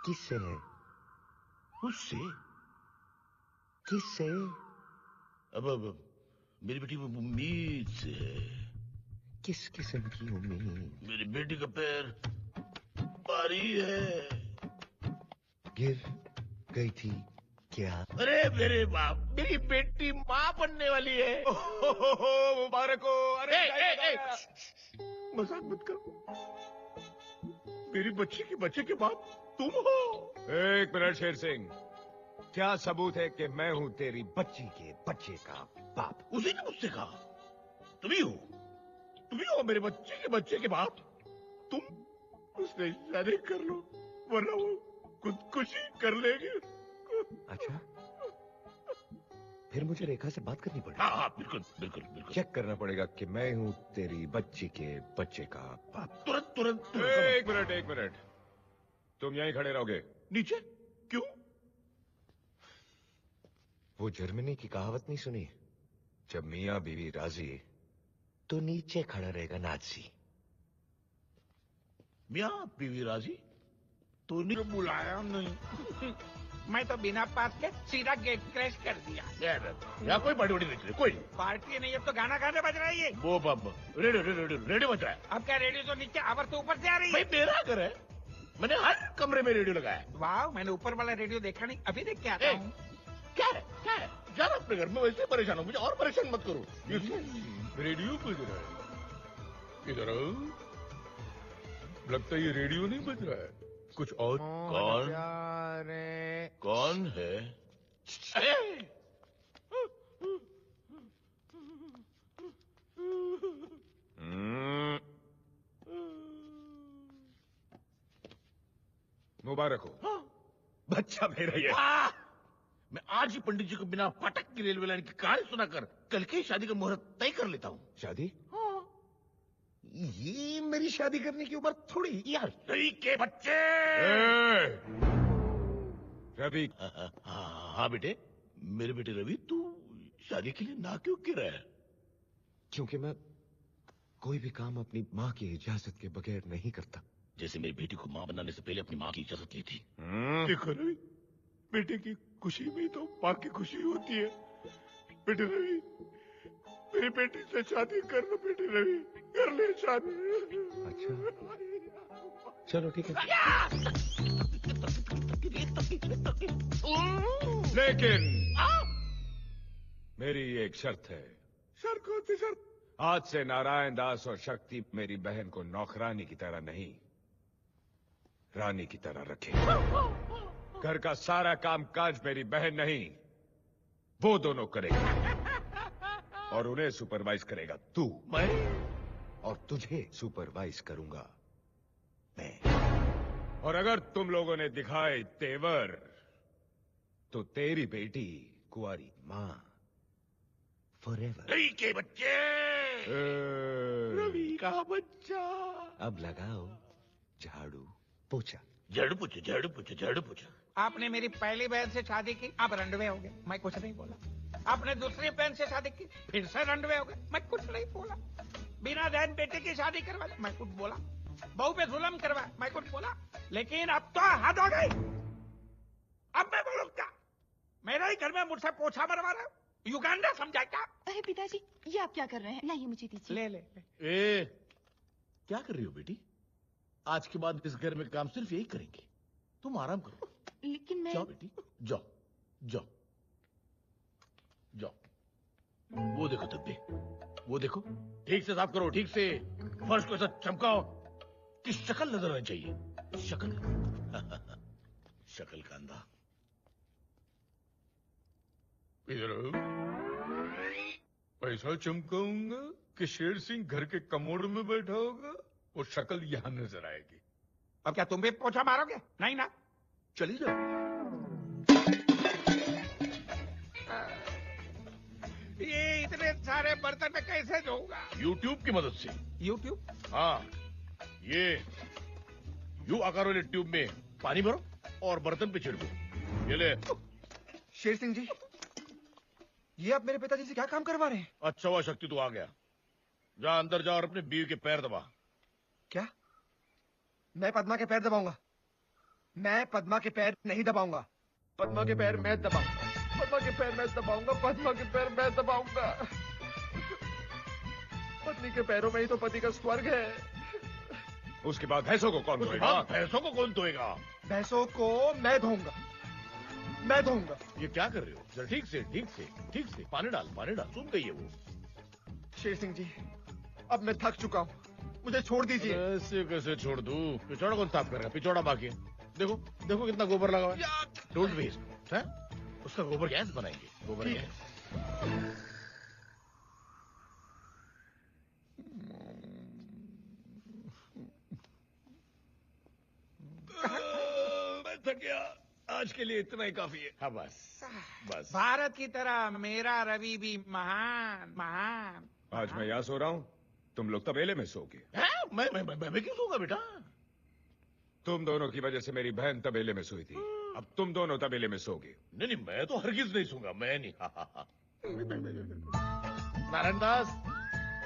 किससे है? उससे। किससे? अब मेरी बेटी वो उम्मीद से है। किस किस्म की उम्मीद? मेरी बेटी का पैर भारी है। गिर गई थी क्या? अरे मेरे बाप, मेरी बेटी माँ बनने वाली है। मुबारक हो। अरे मजाक मत करो। मेरी बच्चे के बाप तुम हो। एक मिनट शेर सिंह, क्या सबूत है कि मैं हूं तेरी बच्ची के बच्चे का बाप? उसी ने मुझसे कहा तुम ही हो मेरे बच्चे के बाप। तुम उससे शादी कर लो, वरना वो खुदकुशी कर लेगी। अच्छा, फिर मुझे रेखा से बात करनी पड़ेगी। हाँ बिल्कुल। चेक करना पड़ेगा कि मैं हूं तेरी बच्ची के बच्चे का बाप। तुरंत। एक मिनट, तुम यहीं खड़े रहोगे। नीचे? क्यों? वो जर्मनी की कहावत नहीं सुनी, जब मियाँ बीवी राजी तो नीचे खड़ा रहेगा नाजी। मियाँ बीवी राजी तो नहीं बुलाया नहीं। मैं तो बिना पास के सीधा गेट क्रैश कर दिया। यहाँ कोई बड़ी नहीं, कोई पार्टी नहीं, अब तो गाना गाने बज रहा है ये। वो रेडियो बज रहा है। अब क्या रेडियो तो नीचे आवर से ऊपर से आ रही है? भाई मेरा घर है, मैंने हर कमरे में रेडियो लगाया। वाह, मैंने ऊपर वाला रेडियो देखा नहीं, अभी देख के आता हूँ। क्या है? जाना अपने घर में, वैसे परेशान हो, मुझे और परेशान मत करो। रेडियो बज रहा है इधर आओ। लगता है ये रेडियो नहीं बज रहा है, कुछ और। कौन है? मुबारक हो। बच्चा मेरा ये। मैं आज ही पंडित जी को बिना पटक की रेलवे लाइन की कहानी सुनाकर कल की शादी का मुहूर्त तय कर लेता हूँ। शादी? ये मेरी शादी करने की उम्र थोड़ी यार। रवि के बच्चे। रवि। हाँ बेटे, मेरे बेटे रवि, तू शादी के लिए ना क्यों कह रहा है? क्योंकि मैं कोई भी काम अपनी माँ की इजाजत के बगैर नहीं करता। जैसे मेरी बेटी को माँ बनाने से पहले अपनी माँ की इजाजत ली थी। देखो रवि, बेटे की खुशी में तो माँ की खुशी होती है। बेटे रवि, मेरी बेटी से शादी कर लो। बेटे रवि, कर ले शादी। अच्छा, चलो ठीक है। लेकिन मेरी एक शर्त है। शर्त कौन सी शर्त? आज से नारायण दास और शक्ति मेरी बहन को नौकरानी की तरह नहीं, रानी की तरह रखे। घर का सारा काम काज मेरी बहन नहीं, वो दोनों करेगा और उन्हें सुपरवाइज करेगा तू। मैं? और तुझे सुपरवाइज करूंगा मैं। और अगर तुम लोगों ने दिखाए तेवर, तो तेरी बेटी कुंवारी मां फॉरएवर। रवि के बच्चे, रवि का बच्चा। अब लगाओ झाड़ू पोछा। झाड़ू पोछा, झाड़ू पोछा, झाड़ू पोछा। आपने मेरी पहली बहन से शादी की, आप रंडवे हो गए, मैं कुछ नहीं बोला। आपने दूसरी बहन से शादी की, फिर से रंडवे हो गए, मैं कुछ नहीं बोला। बिना बहन बेटे की शादी करवा, मैं कुछ बोला। बहू पे जुल्म करवा, मैं कुछ बोला। लेकिन अब तो हद हो गई। अब मैं बोलूं क्या? मेरे ही घर में मुझसे पोछा मरवा रहे हो? युगांडा समझा क्या? अरे पिताजी, ये आप क्या कर रहे हैं? नहीं, मुझे दीजिए। ले ले। ए, क्या कर रही हो बेटी? आज के बाद इस घर में काम सिर्फ यही करेंगे। तुम आराम करो। लेकिन मैं... जाओ बेटी, जाओ जाओ जाओ। वो देखो धब्बे, वो देखो। ठीक से साफ करो, ठीक से। फर्श को ऐसा चमकाओ कि शक्ल नजर आनी चाहिए। शक्ल शक्ल का अंधा। इधर पैसा चमकाऊंगा कि शेर सिंह घर के कमोड में बैठा होगा और शक्ल यहां नजर आएगी। अब क्या तुम भी पोछा मारोगे? नहीं ना? चली जाओ। ये इतने सारे बर्तन में कैसे धोऊंगा? YouTube की मदद से। YouTube? हाँ, ये यू आकार वाले ट्यूब में पानी भरो और बर्तन पे छिड़को। ये ले। शेर सिंह जी, ये आप मेरे पिताजी से क्या काम करवा रहे हैं? अच्छा हुआ शक्ति तू आ गया। जा अंदर जा और अपने बीवी के पैर दबा। क्या? मैं पद्मा के पैर दबाऊंगा? मैं पद्मा के पैर नहीं दबाऊंगा। पद्मा के पैर मैं दबाऊंगा। पद्मा के पैर मैं दबाऊंगा। पद्मा के पैर मैं दबाऊंगा। पत्नी के पैरों में ही तो पति का स्वर्ग है। उसके बाद भैंसों को कौन धोएगा? भैंसों को कौन धोएगा? भैंसों को मैं धोऊंगा। मैं धोऊंगा। ये क्या कर रहे हो? जरा ठीक से, ठीक से, ठीक से। पानी डाल, पानी डाल। सुन गई है वो। शेर सिंह जी, अब मैं थक चुका हूँ, मुझे छोड़ दीजिए। ऐसे कैसे छोड़ दूं? पिछौड़ा कौन साफ करेगा? पिछौड़ा बाकी है। देखो, देखो कितना गोबर लगा हुआ है। Don't waste. है? उसका गोबर गैस बनाएंगे। गोबर गैस। मैं थक गया। आज के लिए इतना ही काफी है। हाँ बस, बस। भारत की तरह मेरा रवि भी महान महान। आज मैं यहाँ सो रहा हूँ, तुम लोग तबेले में सोगे। मैं क्यों सोऊंगा बेटा? तुम दोनों की वजह से मेरी बहन तबेले में सोई थी। अब तुम दोनों तबेले में सोगे। नहीं नहीं, मैं तो हरगिज नहीं सोऊंगा। मैं नहीं। नारायण दास,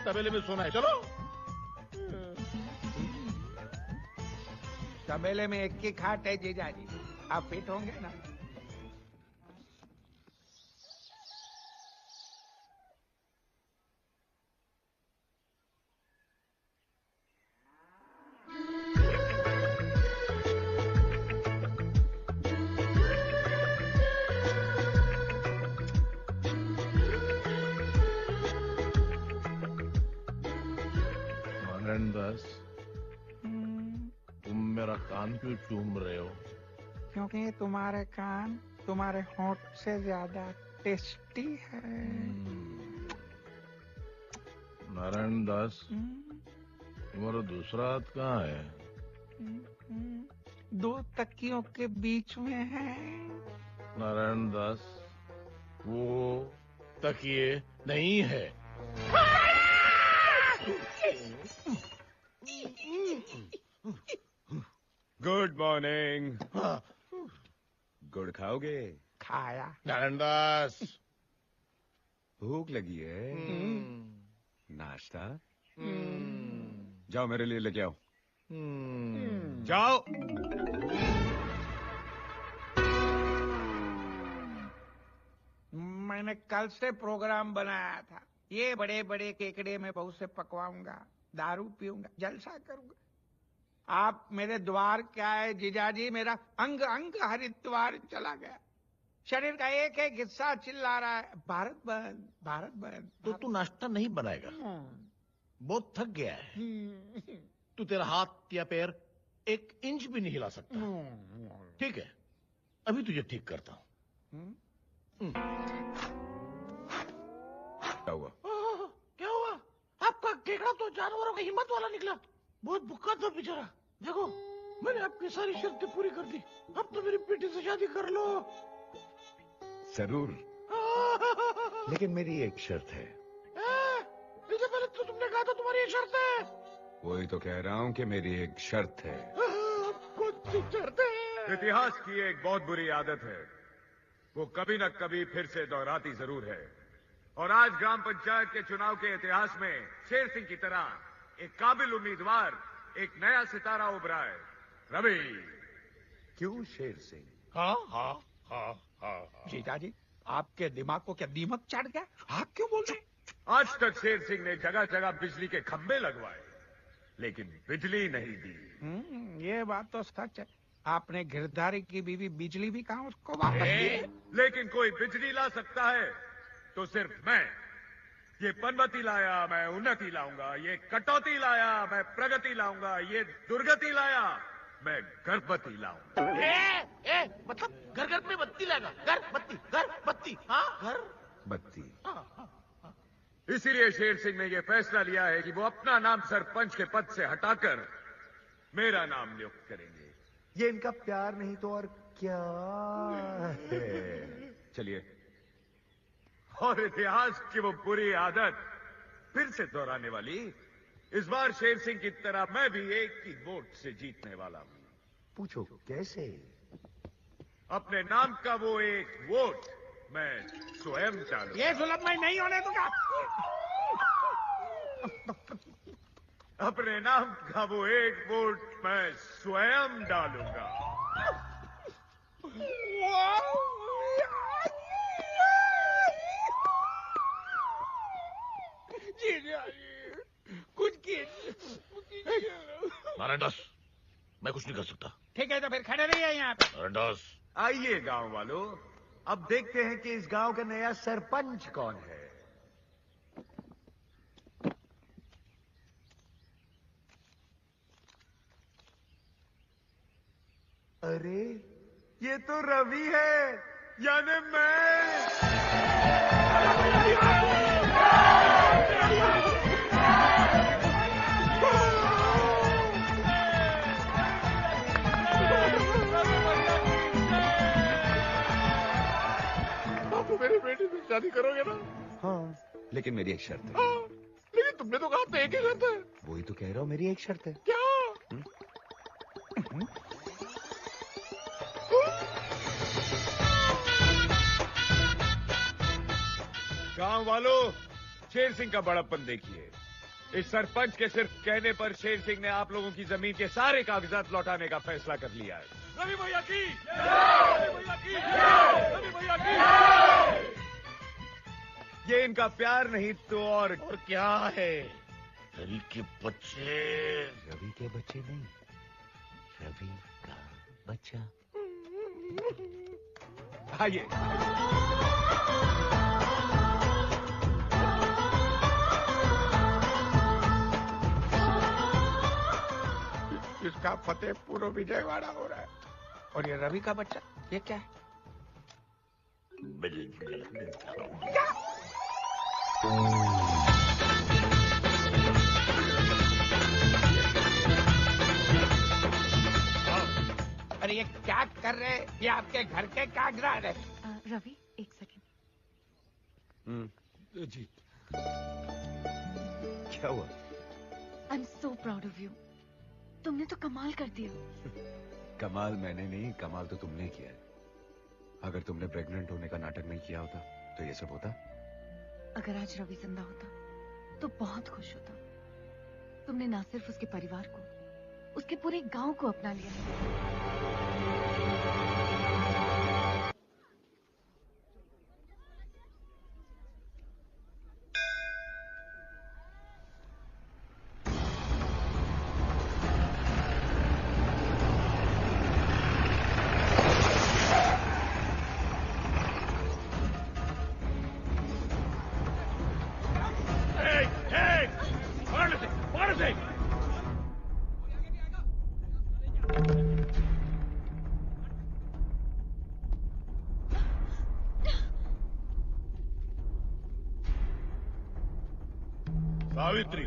तबेले में सोना है। चलो। तबेले में एक की खाट है जीजाजी, आप फिट होंगे ना? नारायण दास, तुम मेरा कान क्यों चूम रहे हो? क्योंकि तुम्हारे कान तुम्हारे होंठ से ज्यादा टेस्टी है। नारायण दास, तुम्हारा दूसरा हाथ कहाँ है? दो तकियों के बीच में है। नारायण दास, वो तकिए नहीं है। Good morning. गुड़ खाओगे? खाया। नारायणदास, भूख लगी है? नाश्ता? जाओ मेरे लिए लेके आओ। जाओ। मैंने कल से प्रोग्राम बनाया था, ये बड़े बड़े केकड़े में बहू से पकवाऊंगा, दारू पीऊंगा, जलसा करूंगा। आप मेरे द्वार क्या है जीजाजी, मेरा अंग अंग हरिद्वार चला गया। शरीर का एक एक हिस्सा चिल्ला रहा है, भारत बंद, भारत बंद। तो तू नाश्ता नहीं बनाएगा? बहुत थक गया है। तू तेरा हाथ या पैर 1 इंच भी नहीं हिला सकता। ठीक है, अभी तुझे ठीक करता हूँ। क्या हुआ? क्या हुआ? आपका केकड़ा तो जानवरों की हिम्मत वाला निकला। बहुत भूखा था बेचारा। देखो, मैंने आपकी सारी शर्तें पूरी कर दी। अब तो मेरी बेटी से शादी कर लो। जरूर, लेकिन मेरी एक शर्त है। इससे पहले तो तुमने कहा था तुम्हारी एक शर्त है। वही तो कह रहा हूँ कि मेरी एक शर्त है। कौन सी शर्त है? इतिहास की एक बहुत बुरी आदत है, वो कभी न कभी फिर से दोहराती जरूर है। और आज ग्राम पंचायत के चुनाव के इतिहास में शेर सिंह की तरह एक काबिल उम्मीदवार, एक नया सितारा उभरा है। रवि। क्यों शेर सिंह? हाँ हाँ हाँ हाँ। जीजाजी, आपके दिमाग को क्या दीमक चढ़ गया? आप क्यों बोल रहे? आज तक शेर सिंह ने जगह जगह बिजली के खंभे लगवाए, लेकिन बिजली नहीं दी। ये बात तो सच है। आपने गिरधारी की बीवी बिजली भी कहा उसको वापस दी। लेकिन कोई बिजली ला सकता है तो सिर्फ मैं। ये पनवती लाया, मैं उन्नति लाऊंगा। ये कटौती लाया, मैं प्रगति लाऊंगा। ये दुर्गति लाया, मैं गर्भवती लाऊंगा। मतलब घर घर में बत्ती लाएगा? घर बत्ती, हाँ घर बत्ती। इसीलिए शेर सिंह ने यह फैसला लिया है कि वो अपना नाम सरपंच के पद से हटाकर मेरा नाम नियुक्त करेंगे। ये इनका प्यार नहीं तो और क्या है? चलिए, और इतिहास की वो बुरी आदत फिर से दोहराने वाली, इस बार शेर सिंह की तरह मैं भी एक ही वोट से जीतने वाला हूं। पूछो कैसे? अपने नाम का वो एक वोट मैं स्वयं डालूंगा। ये सुलभ मैं नहीं होने दूंगा। अपने नाम का वो एक वोट मैं स्वयं डालूंगा। कुछ कीजिए। नारायणदास, मैं कुछ नहीं कर सकता। ठीक है, तो फिर खड़े रहिए यहाँ पे। नारायणदास, आइए गांव वालों, अब देखते हैं कि इस गांव का नया सरपंच कौन है। अरे, ये तो रवि है, यानी मैं। मेरी बेटी से शादी करोगे ना? हाँ, लेकिन मेरी एक शर्त है। हाँ, लेकिन तुमने तो कहा था एक ही शर्त है। वही तो कह रहा हूँ, मेरी एक शर्त है। क्या? गांव वालों, शेर सिंह का बड़प्पन देखिए। इस सरपंच के सिर्फ कहने पर शेर सिंह ने आप लोगों की जमीन के सारे कागजात लौटाने का फैसला कर लिया है। रवि भैया की, रवि भैया की, रवि भैया की। ये इनका प्यार नहीं तो और क्या है? रवि के बच्चे। रवि के बच्चे नहीं, रवि का बच्चा। आइए। इसका फतेहपुर विजयवाड़ा हो रहा है, और ये रवि का बच्चा, ये क्या है? अरे ये क्या कर रहे हैं? ये आपके घर के कागजात है। रवि, एक सेकंड। जी, क्या हुआ? I am so proud of you. तुमने तो कमाल कर दिया। कमाल मैंने नहीं, कमाल तो तुमने किया है। अगर तुमने प्रेग्नेंट होने का नाटक नहीं किया होता तो ये सब होता? अगर आज रवि जिंदा होता तो बहुत खुश होता। तुमने ना सिर्फ उसके परिवार को, उसके पूरे गांव को अपना लिया। सावित्री,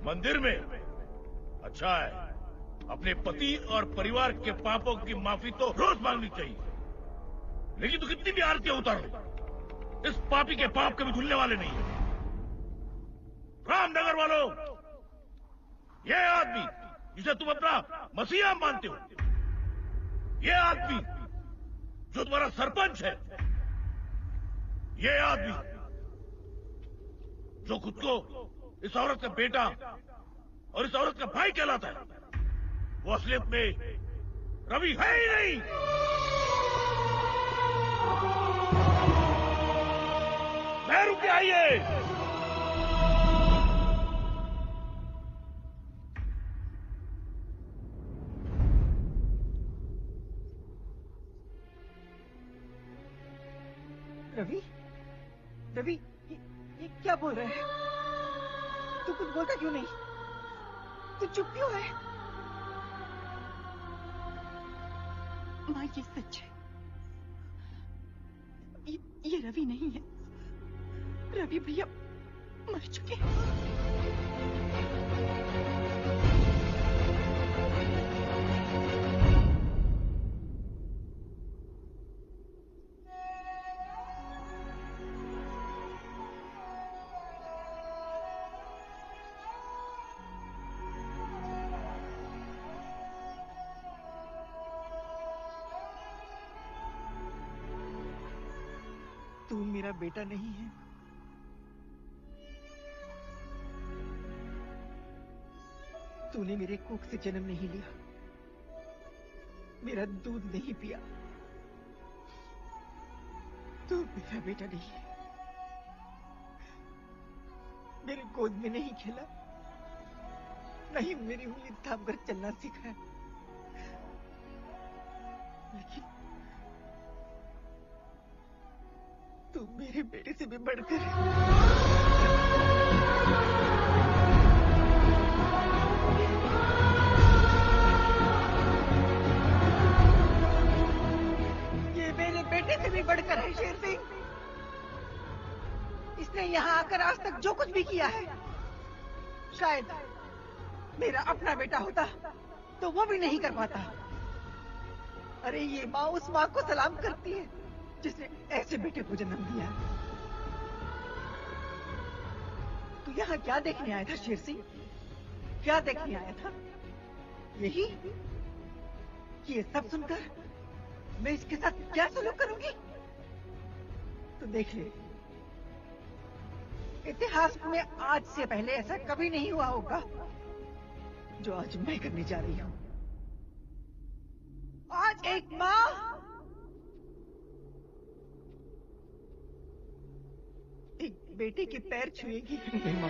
मंदिर में? अच्छा है, अपने पति और परिवार के पापों की माफी तो रोज मांगनी चाहिए, लेकिन तू कितनी भी आरतियां उतार ले, इस पापी के पाप कभी धुलने वाले नहीं है। रामनगर वालों, ये आदमी जिसे तुम अपना मसीहा मानते हो, ये आदमी जो तुम्हारा सरपंच है, ये आदमी जो खुद को इस औरत का बेटा और इस औरत का भाई कहलाता है, वो असलियत में रवि है ही नहीं। मैं रुके आइए। रवि, रवि, ये क्या बोल रहा है? तू कुछ बोलता क्यों नहीं? तू चुप क्यों है? माँ, ये सच है। ये रवि नहीं है। रवि भैया मर चुके हैं। तू मेरा बेटा नहीं है। तूने मेरे कोख से जन्म नहीं लिया, मेरा दूध नहीं पिया। तू मेरा बेटा नहीं है। मेरे गोद में नहीं खेला, नहीं मेरी उंगली थाम कर चलना सिखाया, लेकिन तू मेरे बेटे से भी बढ़कर ये मेरे बेटे से भी बढ़कर है शेर सिंह। इसने यहाँ आकर आज तक जो कुछ भी किया है, शायद मेरा अपना बेटा होता तो वो भी नहीं कर पाता। अरे ये माँ उस माँ को सलाम करती है जिसने ऐसे बेटे को जन्म दिया। तू यहाँ क्या देखने आया था शेर सिंह? क्या देखने आया था? यही कि ये सब सुनकर मैं इसके साथ क्या सलूक करूंगी? तो देख ले, इतिहास में आज से पहले ऐसा कभी नहीं हुआ होगा जो आज मैं करने जा रही हूँ। आज एक माँ एक बेटे के पैर छुएगी। नहीं माँ,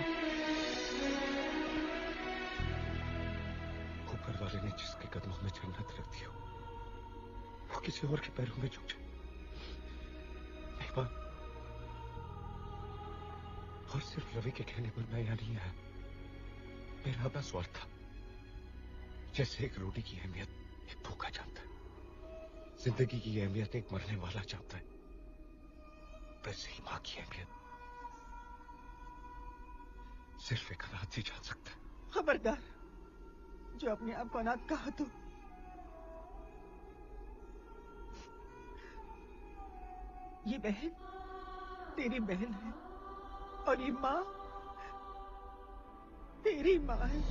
ऊपर वाले ने जिसके कदमों में जन्नत रख दी हो, वो किसी और के पैरों में झुक जाए। नहीं माँ, और सिर्फ रवि के कहने पर मैं यहाँ नहीं आया। मेरा अपना स्वार्थ था। जैसे एक रोटी की अहमियत एक भूखा जानता है, जिंदगी की अहमियत एक मरने वाला जानता है, वैसे ही माँ की अहमियत सिर्फ एक अनाथ ही जान सकता है। खबरदार, जो अपने आप को अनाथ कहा तो ये बहन तेरी बहन है और ये माँ तेरी माँ है।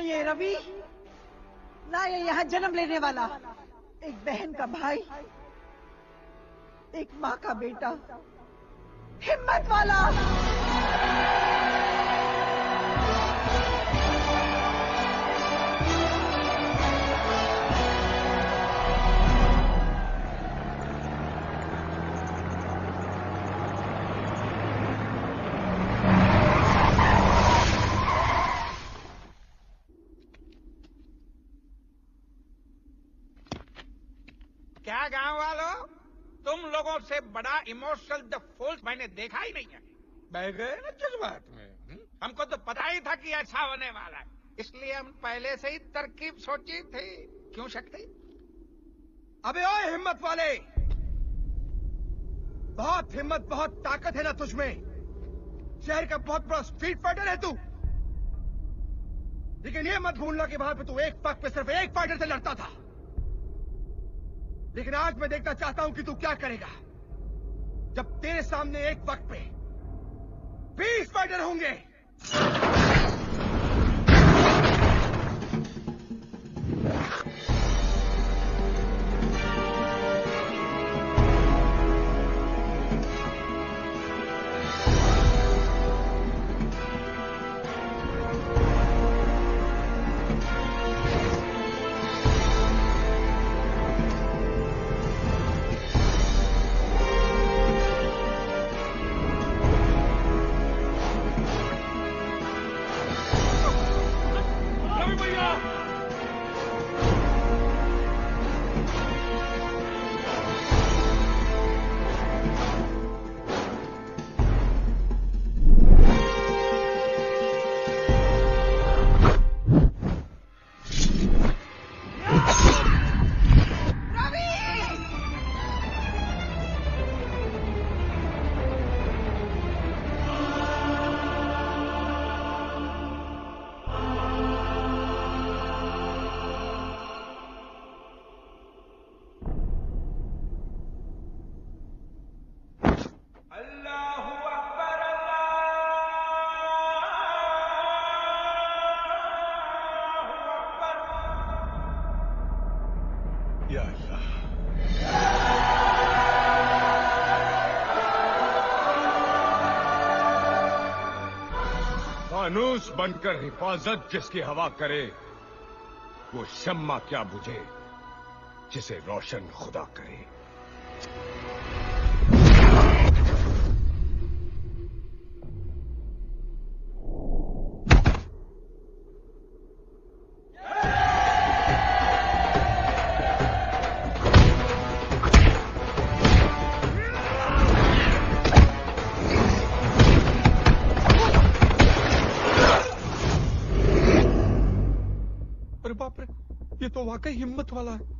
ये रवि, ना ये यहाँ जन्म लेने वाला, एक बहन का भाई, एक माँ का बेटा, हिम्मत वाला। क्या गांव वालों, तुम लोगों से बड़ा इमोशनल द फूल्स मैंने देखा ही नहीं है। बह गए ना जज्बात में। हमको तो पता ही था कि ऐसा होने वाला है, इसलिए हम पहले से ही तरकीब सोची थी। क्यों शक्ति? अबे ओए हिम्मत वाले, बहुत हिम्मत बहुत ताकत है ना तुझमें। शहर का बहुत बड़ा स्ट्रीट फाइटर है तू, लेकिन ये मत भूलना कि वहां पे तू एक पग पे सिर्फ एक फाइटर से लड़ता था। लेकिन आज मैं देखना चाहता हूं कि तू क्या करेगा जब तेरे सामने एक वक्त पे 20 फाइटर होंगे। फानूस बनकर हिफाजत जिसकी हवा करे, वो शम्मा क्या बुझे जिसे रोशन खुदा करे। ये तो वाकई हिम्मत वाला है।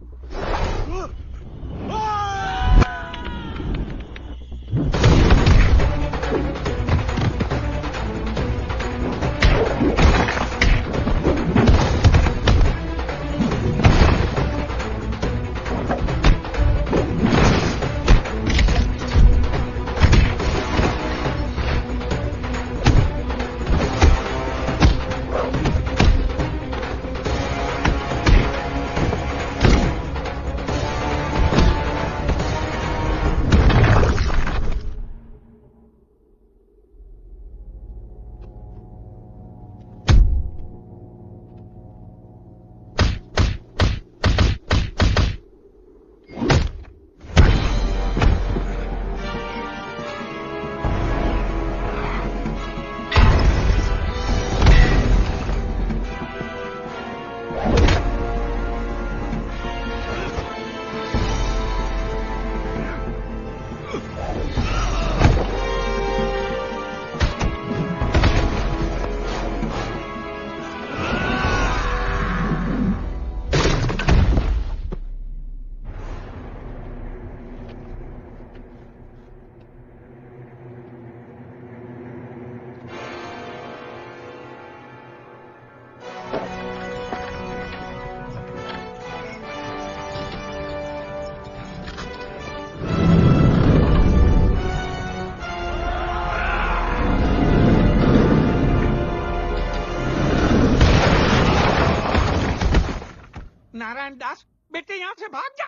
नारायण दास, बेटे यहाँ से भाग जा।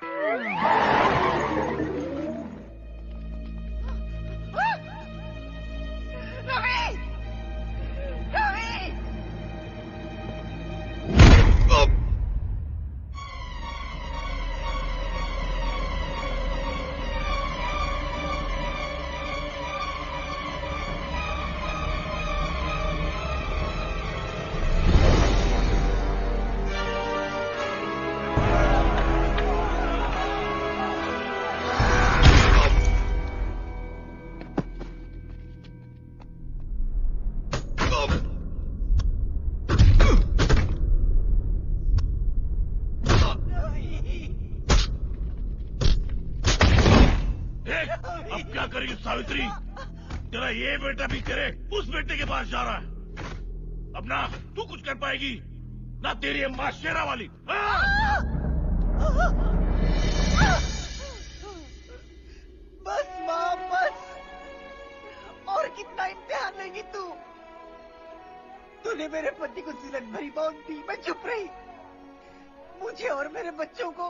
रवि! रवि! अब क्या करेगी सावित्री? तेरा ये बेटा भी तेरे उस बेटे के पास जा रहा है। अब ना तू कुछ कर पाएगी, ना तेरी माँ शेरा वाली। बस माँ बस, और कितना इम्तिहान लेगी तू? तूने मेरे पति को सिलन भरी मौत दी, मैं चुप रही। मुझे और मेरे बच्चों को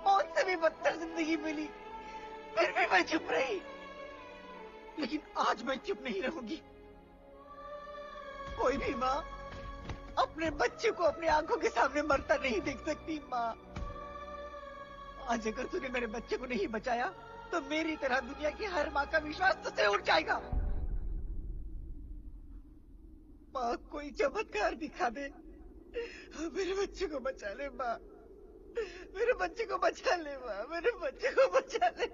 मौत से भी बदतर जिंदगी मिली, फिर भी मैं चुप रही। लेकिन आज मैं चुप नहीं रहूंगी। कोई भी माँ अपने बच्चे को अपनी आंखों के सामने मरता नहीं देख सकती। माँ, आज अगर तूने मेरे बच्चे को नहीं बचाया तो मेरी तरह दुनिया की हर माँ का विश्वास तुझसे उठ जाएगा। माँ, कोई चमत्कार दिखा दे, मेरे बच्चे को बचा ले। माँ, मेरे बच्चे को बचा ले। माँ, मेरे बच्चे को बचा ले।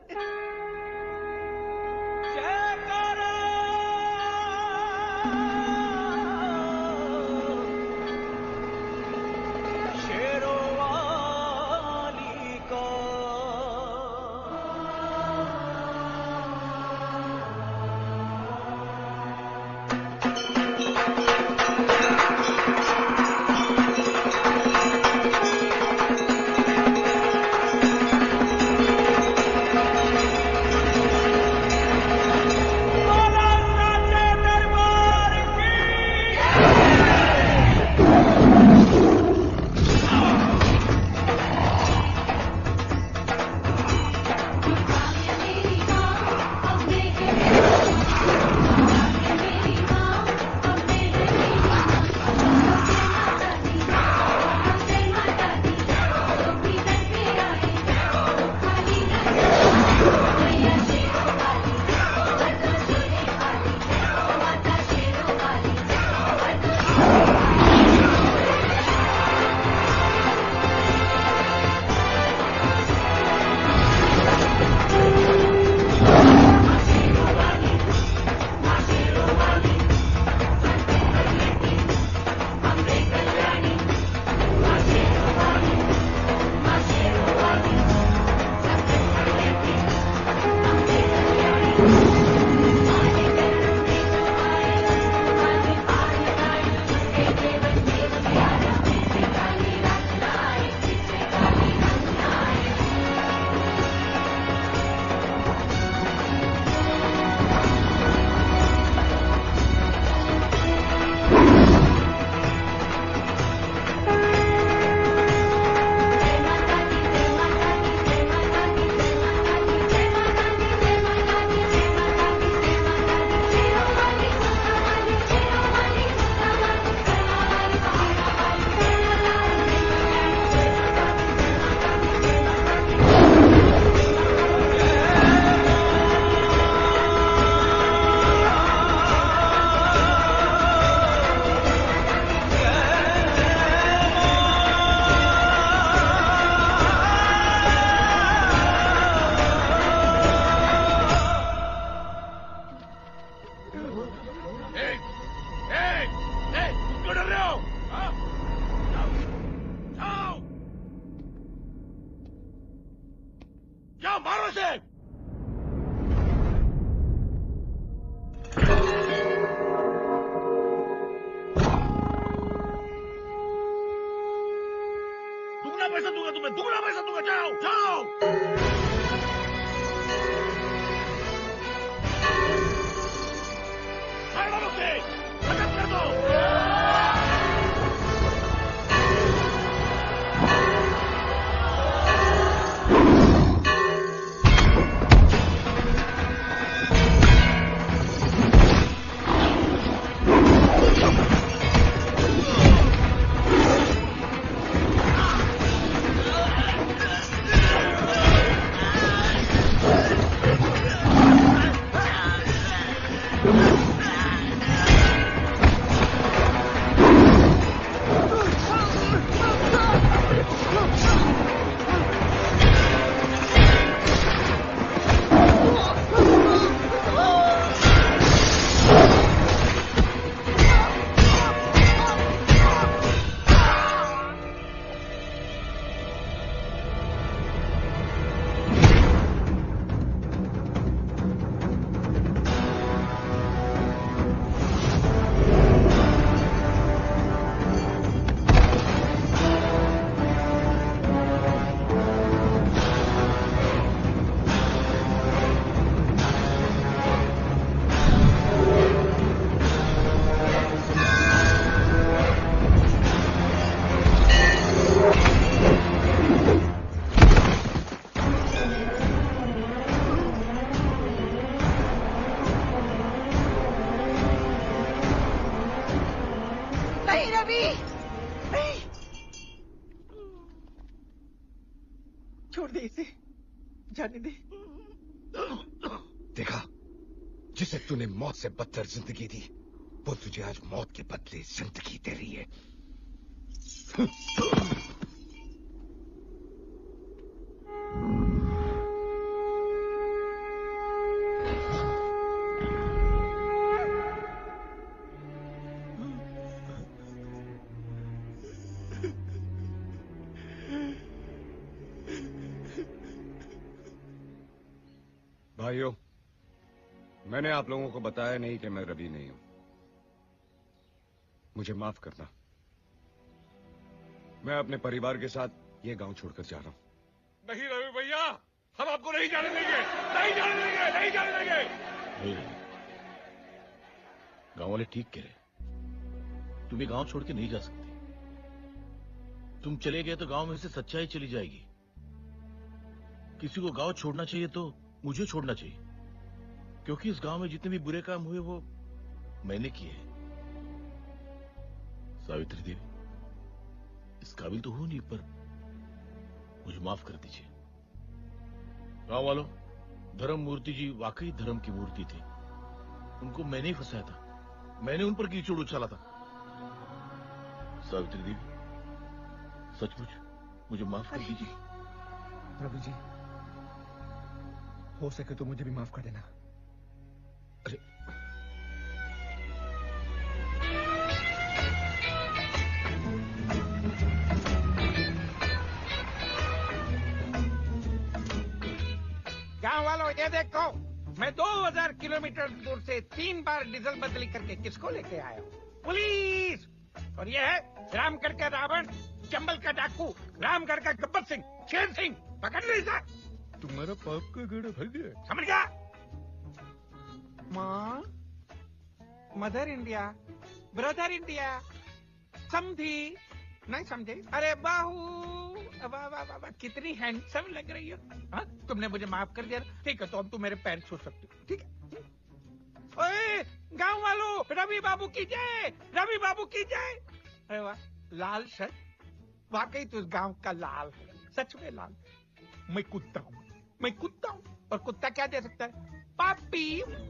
जाने दे। देखा, जिसे तूने मौत से बदतर जिंदगी दी, वो तुझे आज मौत के बदले जिंदगी दे रही है। भाइयों, मैंने आप लोगों को बताया नहीं कि मैं रवि नहीं हूं। मुझे माफ करना। मैं अपने परिवार के साथ ये गांव छोड़कर जा रहा हूं। नहीं रवि भैया, हम आपको नहीं जाने देंगे, नहीं जाने देंगे, नहीं जाने देंगे। नहीं रवि, गांव वाले ठीक कह रहे। तुम ये गांव छोड़ के नहीं जा सकते। तुम चले गए तो गांव में से सच्चाई चली जाएगी। किसी को गांव छोड़ना चाहिए तो मुझे छोड़ना चाहिए, क्योंकि इस गांव में जितने भी बुरे काम हुए वो मैंने किए हैं। सावित्री देवी, इस काबिल तो हूं नहीं, पर मुझे माफ कर दीजिए। गांव वालों, धर्म मूर्ति जी वाकई धर्म की मूर्ति थी। उनको मैंने ही फंसाया था, मैंने उन पर कीचड़ उछाला था। सावित्री देवी, सचमुच मुझे माफ कर दीजिए। रवि जी, हो सके तो मुझे भी माफ कर देना। अरे गांव वालों, ये देखो, मैं 2000 किलोमीटर दूर से 3 बार डीजल बदली करके किसको लेके आया हूँ? पुलिस। और ये है रामगढ़ का रावण, चंबल का डाकू, रामगढ़ का गब्बर सिंह, शेर सिंह। पकड़ ली सर। तुम्हारा पाप का गड़ा भर गया। समझ गया? माँ, मदर इंडिया, ब्रदर इंडिया, समझी? नहीं समझे? अरे बाहू, वाह वाह वाह, कितनी हैंडसम लग रही हो। हाँ, तुमने मुझे माफ कर दिया। ठीक है, तो अब तुम मेरे पैर छू सकते हो। ठीक है? ओए, गांव वालों, रवि बाबू की जय, रवि बाबू की जय। अरे वाह, लाल शर्ट, वाकई तू इस गांव का लाल है, सच में लाल। मैं कुत्ता हूँ, मैं कुत्ता हूँ, और कुत्ता क्या दे सकता है? पापी।